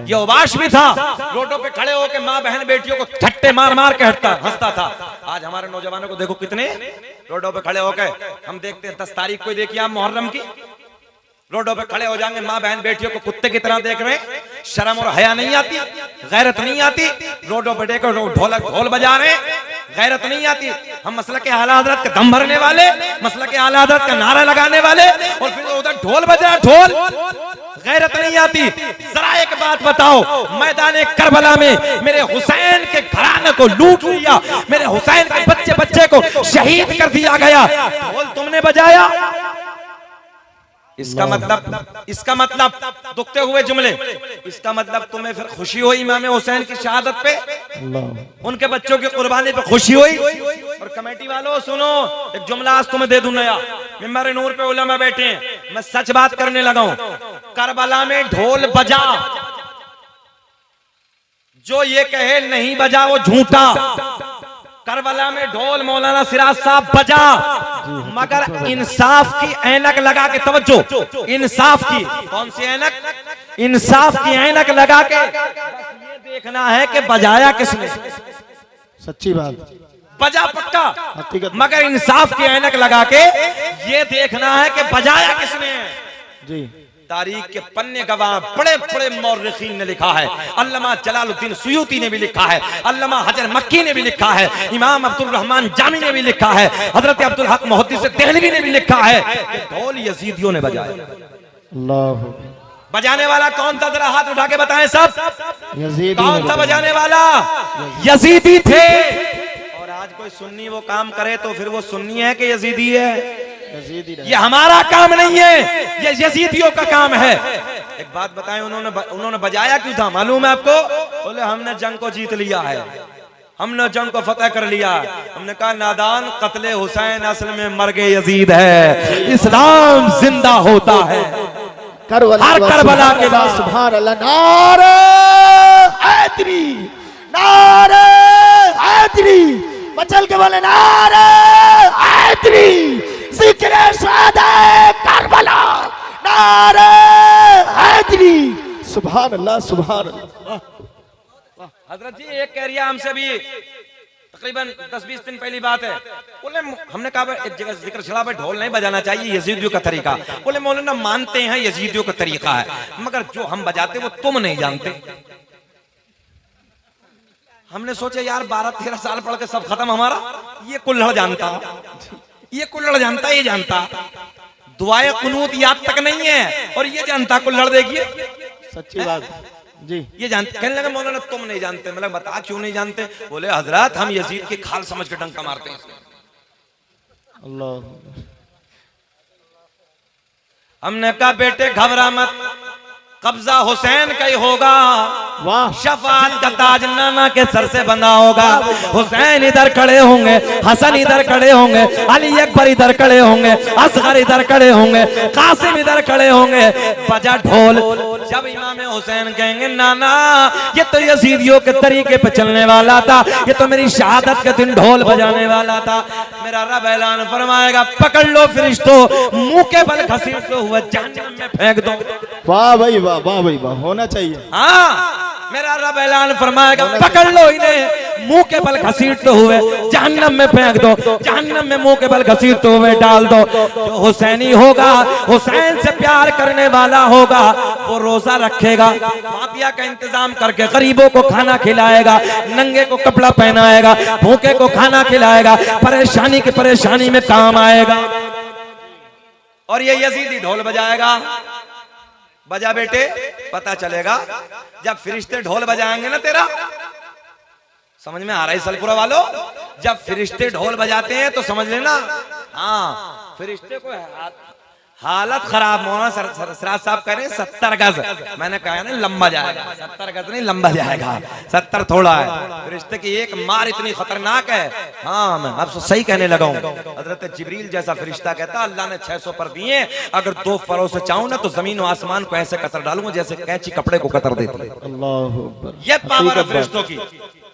ये औबाश भी था, रोडों पे खड़े होकर माँ बहन बेटियों को झट्टे मार मार के हंसता था। आज हमारे नौजवानों को देखो कितने रोडों पे खड़े होकर, हम देखते हैं 10 तारीख को देखिए आप मुहर्रम की, रोडों पे खड़े हो जाएंगे, माँ बहन बेटियों को कुत्ते की तरह देख रहे हैं, शर्म और हया नहीं आती, गैरत नहीं आती। रोडों पे देखो ढोल बजा रहे हैं, गैरत नहीं आती। हम मसला के आला हजरत का दम भरने वाले, मसला के आला हजरत का नारा लगाने वाले, और फिर उधर ढोल बजा, ढोल, गैरत नहीं आती। जरा एक बात बताओ, मैदान करबला में मेरे हुसैन के घराने को लूट लिया, मेरे हुसैन के बच्चे बच्चे को शहीद कर दिया गया, ढोल तुमने बजाया। इसका मतलब दुखते हुए जुमले, इसका मतलब तुम्हें फिर खुशी हुई इमाम हुसैन की शहादत पे, उनके बच्चों की कुर्बानी पे खुशी हुई। और कमेटी वालों सुनो, एक जुमला आज तुम्हें दे दूं नया, मिंबर नूर पे उलमा बैठे हैं, मैं सच बात करने लगा हूं। करबला में ढोल बजा, जो ये कहे नहीं बजा वो झूठा। करबला में ढोल मौलाना सिराज साहब बजा, मगर इंसाफ की ऐनक लगा के, तवज्जो, इंसाफ की, कौन सी ऐनक? इंसाफ की ऐनक लगा के ये देखना है कि बजाया किसने। सच्ची बात, बजा पक्का, मगर इंसाफ की ऐनक लगा के ये देखना है कि बजाया किसने जी। तारीख के पन्ने गवाह बड़े बड़े मौर्रिखीन ने लिखा है, अल्लामा जलालुद्दीन सुयूती ने भी लिखा है, अल्लामा हजर मक्की ने भी लिखा है, इमाम अब्दुल रहमान जामी ने भी लिखा है, हजरत अब्दुल हक मुहद्दिस देहलवी ने भी लिखा है कि ढोल यजीदियों ने बजाया। अल्लाह, बजाने वाला कौन था? जरा हाथ उठा के बताएं सब, यजीदी कौन था बजाने वाला? यजीदी थे। और आज कोई सुन्नी वो काम करे तो फिर वो सुन्नी है कि यजीदी है? ये हमारा काम नहीं है, ये यजीदियों का काम है। एक बात बताएं, उन्होंने बजाया क्यों था मालूम है आपको? बोले हमने जंग को जीत लिया है, हमने जंग को फतेह कर लिया। हमने कहा नादान, कत्ले हुसैन असल में मर्गे यजीद है, इस्लाम जिंदा होता है हर करबला के बाद। सुभान अल्लाह, नारे हैदरी, नारे हैदरी, मचल के बोले नारे हैदरी, जिक्र शहादत करबला, नारे हैदरी। सुभान अल्लाह, सुभान अल्लाह। हजरत जी एक कह रिया हमसे भी तकरीबन 10-20 दिन पहली बात है, बोले हमने कहा एक जगह जिक्र छड़ा पे ढोल नहीं बजाना चाहिए, यजीदियों का तरीका। बोले मौलाना मानते हैं यजीदियों का तरीका है, मगर जो हम बजाते वो तुम नहीं जानते। हमने सोचा यार 12-13 साल पढ़ के सब खत्म हमारा, ये कुल्हड़ जानता, ये कुल्हड़ जानता, ये जानता, दुआए कुनूत याद तक नहीं है, और ये जानता कुल्हड़। देखिए सच्ची बात जी, ये जानते। कहने लगे मौलाना तुम नहीं जानते। मतलब बता क्यों नहीं जानते? बोले हजरत हम यजीद की खाल समझ के डंका मारते हैं। अल्लाह, हमने कहा बेटे घबरा मत, कब्जा हुसैन का ही होगा, वाह शफाअत का ताज नाना के सर से बंधा होगा। हुसैन इधर खड़े होंगे, हसन इधर खड़े होंगे, अली अकबर इधर खड़े होंगे, असगर इधर खड़े होंगे, कासिम इधर खड़े होंगे। बजा ढोल, जब इमाम हुसैन कहेंगे नाना ये तो यजीदियों के तरीके पे चलने वाला था, ये तो मेरी शहादत के दिन ढोल बजाने वाला था, मेरा रब ऐलान फरमाएगा पकड़ लो फरिश्तों, मुंह के बल घसीटते हुए जहन्नम में फेंक दो। वाह भाई वाह, वाह भाई वाह, होना चाहिए। हाँ मेरा रब ऐलान फरमाएगा पकड़ लो इन्हें, मुंह के बल घसीटते हुए जहन्नम में फेंक दो, जहन्नम में मुंह के बल घसीटते हुए डाल दो। जो हुसैनी होगा, हुसैन से प्यार करने वाला होगा, वो रोजा रखेगा, माफिया का इंतजाम करके गरीबों को खाना खिलाएगा, नंगे को कपड़ा पहनाएगा, भूखे को खाना खिलाएगा, परेशानी की परेशानी में काम आएगा। और ये यजीदी ढोल बजाएगा। बजा बेटे, पता चलेगा जब फरिश्ते ढोल बजाएंगे ना तेरा, समझ में आ रहा है सलपुरा वालों, जब फरिश्ते ढोल बजाते हैं तो समझ लेना हाँ फरिश्ते को हालत खराब। मौलाना सराज साहब कह रहे हैं 70 गज, मैंने कहा ना लंबा जाएगा, 70 गज नहीं लंबा जाएगा, 70 थोड़ा है। फरिश्ते की एक मार इतनी खतरनाक है। हाँ मैं अब सही कहने लगा हूँ। हजरत जिब्रील जैसा फरिश्ता कहता अल्लाह ने 600 पर दिए, अगर 2 फरों से चाहूं ना तो जमीन और आसमान को ऐसे कतर डालूंगा जैसे कैंची कपड़े को कतर देती है। अल्लाह अकबर। ये पावर है फरिश्तों की,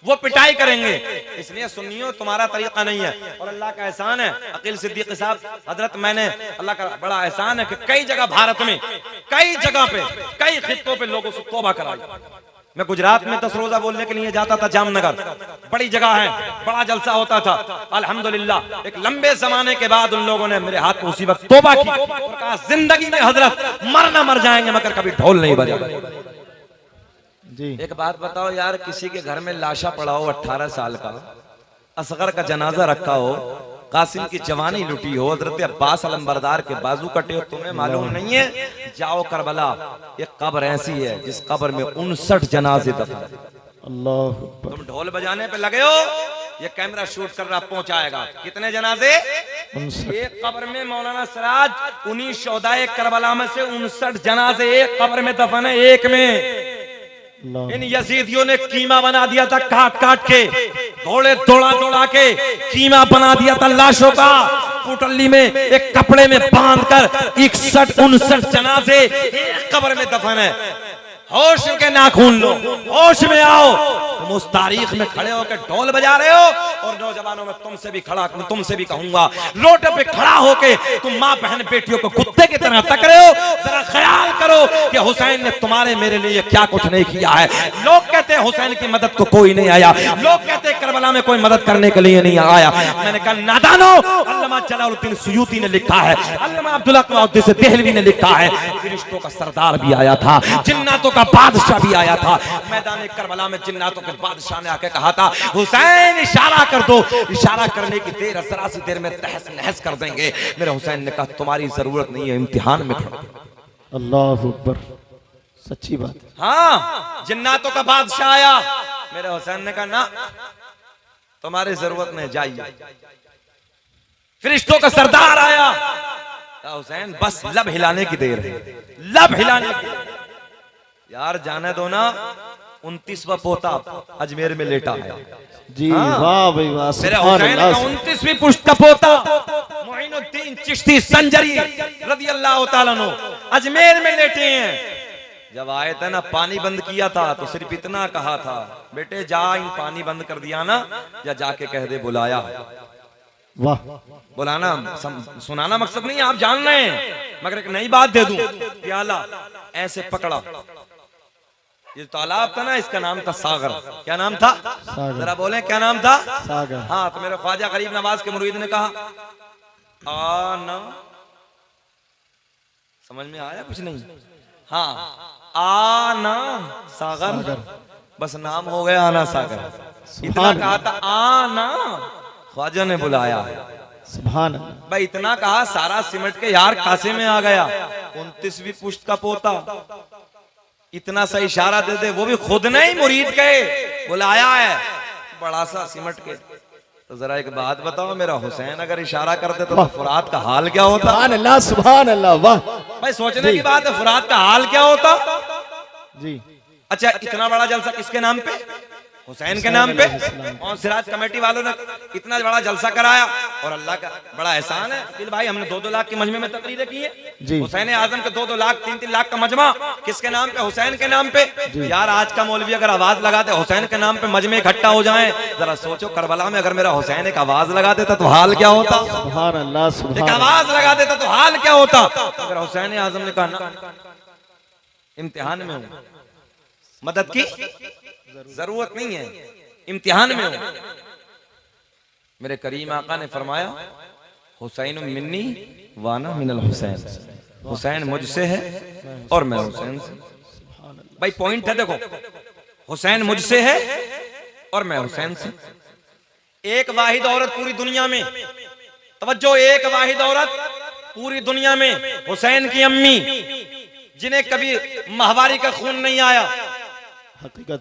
वो पिटाई करेंगे। इसलिए सुन्नियों तुम्हारा तरीका नहीं है। और अल्लाह का एहसान है, अकील सिद्दीकी साहब हजरत, मैंने अल्लाह का बड़ा एहसान है कि कई जगह भारत में, कई जगह पे, कई खित्तों पे लोगों से तौबा कराई। मैं गुजरात में 10 रोजा बोलने के लिए जाता था, जामनगर बड़ी जगह है, बड़ा जलसा होता था। अल्हम्दुलिल्लाह एक लंबे जमाने के बाद उन लोगों ने मेरे हाथ में उसी वक्त तौबा की और कहा जिंदगी में हजरत मरना मर जाएंगे मगर कभी ढोल नहीं बजाएंगे। एक बात बताओ यार, किसी के घर में लाशा पड़ा हो 18 साल का, असगर का जनाजा रखा हो, कासिम की जवानी लुटी हो, हजरत अब्बास अलंबरदार के बाजू कटे हो, तुम्हें मालूम नहीं है? जाओ करबला, एक कब्र ऐसी है जिस कब्र में 59 जनाजे दफन। अल्लाह, तुम ढोल बजाने पे लगे हो, ये कैमरा शूट कर रहा पहुंचाएगा कितने जनाजे? एक कब्र में मौलाना सराज 19 शोहदाए करबला में से 59 जनाजे एक कब्र में दफन है, एक में। इन यजीदियों ने कीमा बना दिया था, काट काट के, घोड़े दौड़ा दौड़ा के कीमा बना दिया था लाशों का। पुटल्ली में एक कपड़े में बांधकर 61-59 जनाजे एक कब्र में दफन है। होश के नाखून लो, होश में आओ। तुम उस तारीख में खड़े होकर ढोल बजा रहे हो, और नौजवानों में तुमसे भी कहूंगा, रोड पे खड़ा होके तुम माँ बहन बेटियों को कुत्ते की तरह तक रहे हो। जरा ख्याल करो कि हुसैन ने तुम्हारे मेरे लिए क्या कुछ नहीं किया है। लोग कहते हैं हुसैन की मदद को कोई नहीं आया, लोग कहते हैं करबला में कोई मदद करने के लिए नहीं आया। मैंने कहा नादानो, अल्लामा जलालुद्दीन सुयूती ने लिखा है, अल्लामा अब्दुल मुहद्दिस देहलवी ने लिखा है, फरिश्तों का सरदार भी आया था, जिन्नातों का बादशाह भी आया था। मैदान करबला में जिन्नातों के बादशाह ने आके कहा था हुसैन इशारा कर दो, इशारा करने की देर जरा सी देर में तहस नहस कर देंगे। मेरे हुसैन ने कहा तुम्हारी जरूरत नहीं है, इम्तिहान में खड़ा। अल्लाह अकबर, सच्ची बात। हाँ जिन्नातों का बादशाह आया, मेरे हुसैन ने कहा ना तुम्हारी जरूरत नहीं, जाइए। फरिश्तों का सरदार आया, हुसैन बस लब हिलाने की देर है, लब हिलाने की। यार जाने दो ना, 29वां पोता अजमेर में लेटा है जी। वाह भाई वाह, मेरे हुसैन का 29वीं पुश्त का पोता मोइनुद्दीन चिश्ती संजरी रदियल्लाहु ताला अन्हु अजमेर में लेटे हैं। जब आए थे ना, पानी बंद किया था तो सिर्फ इतना कहा था, बेटे जा इन पानी बंद कर दिया ना, या जाके कह दे बुलाया। वाह, बुलाना सुनाना मकसद नहीं, आप जान रहे हैं, मगर एक नई बात दे दूं, प्याला ऐसे पकड़ा, ये तालाब था ना, इसका नाम था सागर। क्या नाम था? जरा बोले क्या नाम था? सागर। हाँ तो मेरे ख्वाजा गरीब नवाज के मुरीद ने कहा आना, समझ में आया कुछ नहीं? हाँ आना सागर, बस नाम हो गया आना सागर। इतना कहा था आना, ख्वाजा ने बुलाया। सुभान भाई इतना कहा, सारा सिमट के यार कासे में आ गया, 29वीं पुश्त का पोता। इतना सा इशारा दे दे, वो भी खुद नहीं मुरीद के बुलाया है, बड़ा सा सिमट के। तो जरा एक बात बताओ, मेरा हुसैन अगर इशारा करते तो फुरात का हाल क्या होता? सुभान अल्लाह, सुभान अल्लाह, वाह भाई सोचने की बात है, फुरात का हाल क्या होता? जी। अच्छा, इतना बड़ा जलसा किसके नाम पे? हुसैन के नाम पे। और सिराज कमेटी वालों ने इतना बड़ा जलसा कराया, और अल्लाह का बड़ा एहसान है कि भाई हमने 2-2 लाख के मजमे में तकरीरें की है। हुसैन आजम के 2-2 लाख 3-3 लाख का मजमा किसके नाम पे? हुसैन के नाम पे। यार आज का मौलवी अगर आवाज लगाते हुसैन के नाम पे मजमे इकट्ठा हो जाएं, जरा सोचो करबला में अगर मेरा हुसैन एक आवाज लगा देता तो हाल क्या होता? सुभान अल्लाह, सुभान एक आवाज लगा देता तो हाल क्या होता? अगर हुसैन आजम ने कहा ना, इम्तिहान में हूं, मदद की जरूरत नहीं है, इम्तिहान में हूं। मेरे करीम आका ने फरमाया, हुसैन मिन्नी वाना मिनल हुसैन, हुसैन मुझसे है और मैं हुसैन से। भाई पॉइंट है, देखो, हुसैन मुझसे है और मैं हुसैन से। एक वाहिद औरत पूरी दुनिया में, तवज्जो, एक वाहिद औरत पूरी दुनिया में, हुसैन की अम्मी, जिन्हें कभी माहवारी का खून नहीं आया।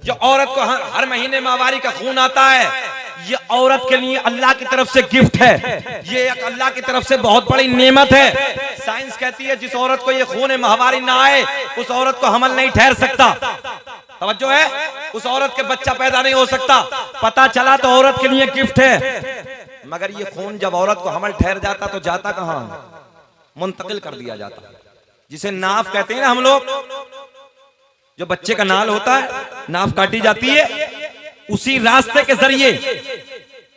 जो औरत को हर महीने माहवारी का खून आता है, ये औरत के लिए अल्लाह की तरफ से गिफ्ट है, ये एक अल्लाह की तरफ से बहुत बड़ी नेमत है। साइंस कहती है जिस औरत को ये खून माहवारी ना आए, उस औरत को हमल नहीं ठहर सकता। तवज्जो है, उस औरत के बच्चा पैदा नहीं हो सकता। पता चला तो औरत के लिए गिफ्ट है, मगर ये खून जब औरत को हमल ठहर जाता तो जाता कहां? मुंतकिल कर दिया जाता, जिसे नाफ कहते हैं ना हम लोग। जो बच्चे का नाल होता है, नाफ काटी जाती है, उसी रास्ते के जरिए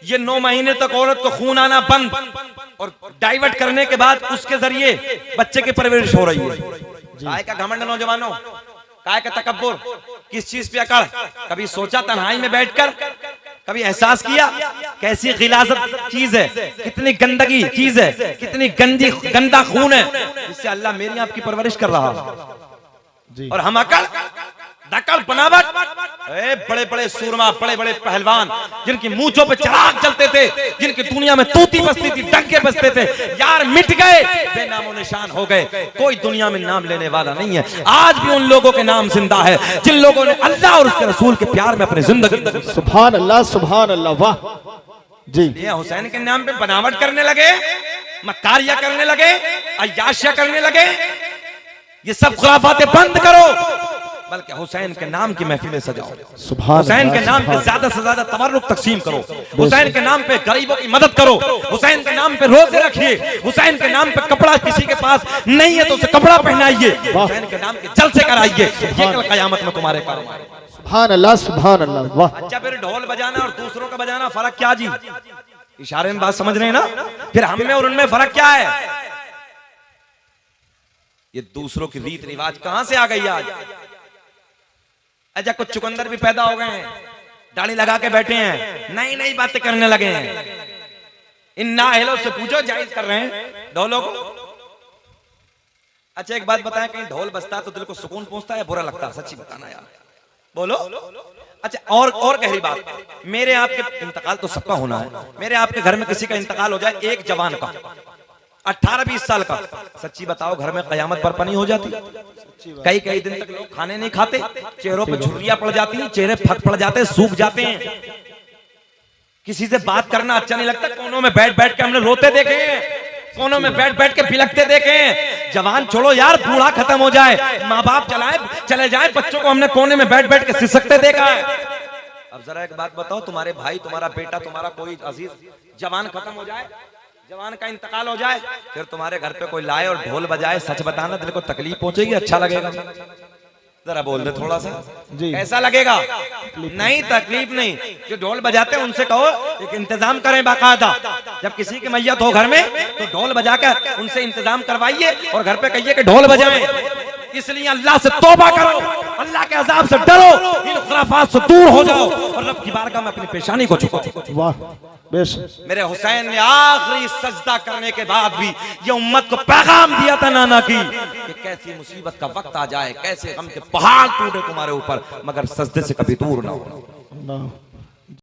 ये 9 महीने तक औरत को खून आना बंद, और डाइवर्ट करने के बाद उसके जरिए बच्चे की परवरिश हो रही है। काय का घमंड नौजवानों, काय का तकब्बुर, किस चीज पे अकड़? कभी सोचा तन्हाई में बैठकर, कभी एहसास किया कैसी गिलाजत चीज है, कितनी गंदगी चीज है, कितनी गंदा खून है, जिससे अल्लाह मेरी आपकी परवरिश कर रहा है। और हम अकड़ दकड़ बनावट, बड़े बड़े सूरमा, बड़े बड़े पहलवान, जिनकी मूंछों पे चिराग जलते थे, जिनकी दुनिया में तूती बसती थी, डंके बसते थे, यार मिट गए, बेनामो निशान हो गए, कोई दुनिया में नाम लेने वाला नहीं है। आज भी उन लोगों के नाम जिंदा है जिन लोगों ने अल्लाह और उसके रसूल के प्यार में अपनी जिंदगी। सुभान अल्लाह, सुभान अल्लाह, वाह जी। ये हुसैन के नाम पे बनावट करने लगे, मक्कारियां करने लगे, अय्याशियां करने लगे। ये सब खुराफातें बंद करो, बल्कि हुसैन के नाम की महफिलें सजाओ। हुसैन के नाम पे ज्यादा से ज्यादा तबर्रुक तकसीम करो, हुसैन के नाम पे गरीबों की मदद करो, हुसैन के नाम पे रोजे रखिए, हुसैन के नाम पे कपड़ा किसी के पास नहीं है तो उसे कपड़ा पहनाइए, हुसैन के नाम के जलसे कराइए, ये कल कयामत में तुम्हारे काम आएगा। सुभान अल्लाह, सुभान अल्लाह, वाह। अच्छा, फिर ढोल बजाना और दूसरों का बजाना फर्क क्या जी? इशारे में बात समझ रहे हैं ना? फिर हम में और उनमें फर्क क्या है? ये दूसरों की रीत रिवाज कहां से आ गई आज? अच्छा, कुछ चुकंदर भी पैदा हो गए हैं, दाढ़ी लगा के बैठे हैं, नई नई बातें करने लगे हैं। इन नाअहलों से पूछो, जायज कर रहे हैं ढोलों को? अच्छा, एक बात बताएं, कहीं ढोल बजता है तो दिल को सुकून पहुंचता है या बुरा लगता है? सच्ची बताना यार, बोलो। अच्छा, और गहरी बात, मेरे आपके इंतकाल तो सबका होना है, मेरे आपके घर में किसी का इंतकाल हो जाए, एक जवान का 18-20 साल का, सच्ची बताओ घर में कयामत बर्पा नहीं हो जाती? कई कई दिन तक लोग खाने नहीं खाते, चेहरों पे झुर्रियां पड़ जाती हैं, चेहरे फट पड़ जाते हैं, सूख जाते हैं, किसी से बात करना अच्छा नहीं लगता। कोनों में बैठ बैठ के हमने रोते देखे हैं, कोनों में बैठ बैठ के बिलखते देखे हैं। जवान छोड़ो यार, बूढ़ा खत्म हो जाए, माँ बाप चले जाए, बच्चों को हमने कोने में बैठ बैठ के सिसकते देखा है। अब जरा एक बात बताओ, तुम्हारे भाई, तुम्हारा बेटा, तुम्हारा कोई अजीज जवान खत्म हो जाए, जवान का इंतकाल हो जाए, फिर तुम्हारे घर पे कोई लाए और ढोल बजाए, सच बताना दिल को तकलीफ पहुंचेगी, अच्छा लगेगा? जरा बोल दे थोड़ा सा, कैसा लगेगा? नहीं, तकलीफ नहीं। जो ढोल बजाते हैं उनसे कहो एक इंतजाम करें बाकायदा, जब किसी की मैयत हो घर में तो ढोल बजाकर उनसे इंतजाम करवाइए और घर पे कहिए कि ढोल बजाएं। इसलिए अल्लाह से तौबा करो, अल्लाह के अजाब से डरो, इन खुराफात से दूर हो जाओ और रब की बारगाह में अपनी पेशानी को झुकाओ। वाह, मेरे हुसैन ने आखिरी सजदा करने के बाद भी ये उम्मत को पैगाम दिया था नाना की कि कैसी मुसीबत का वक्त आ जाए, कैसे गम के पहाड़ टूटे तुम्हारे ऊपर, मगर सजदे से कभी दूर ना हो।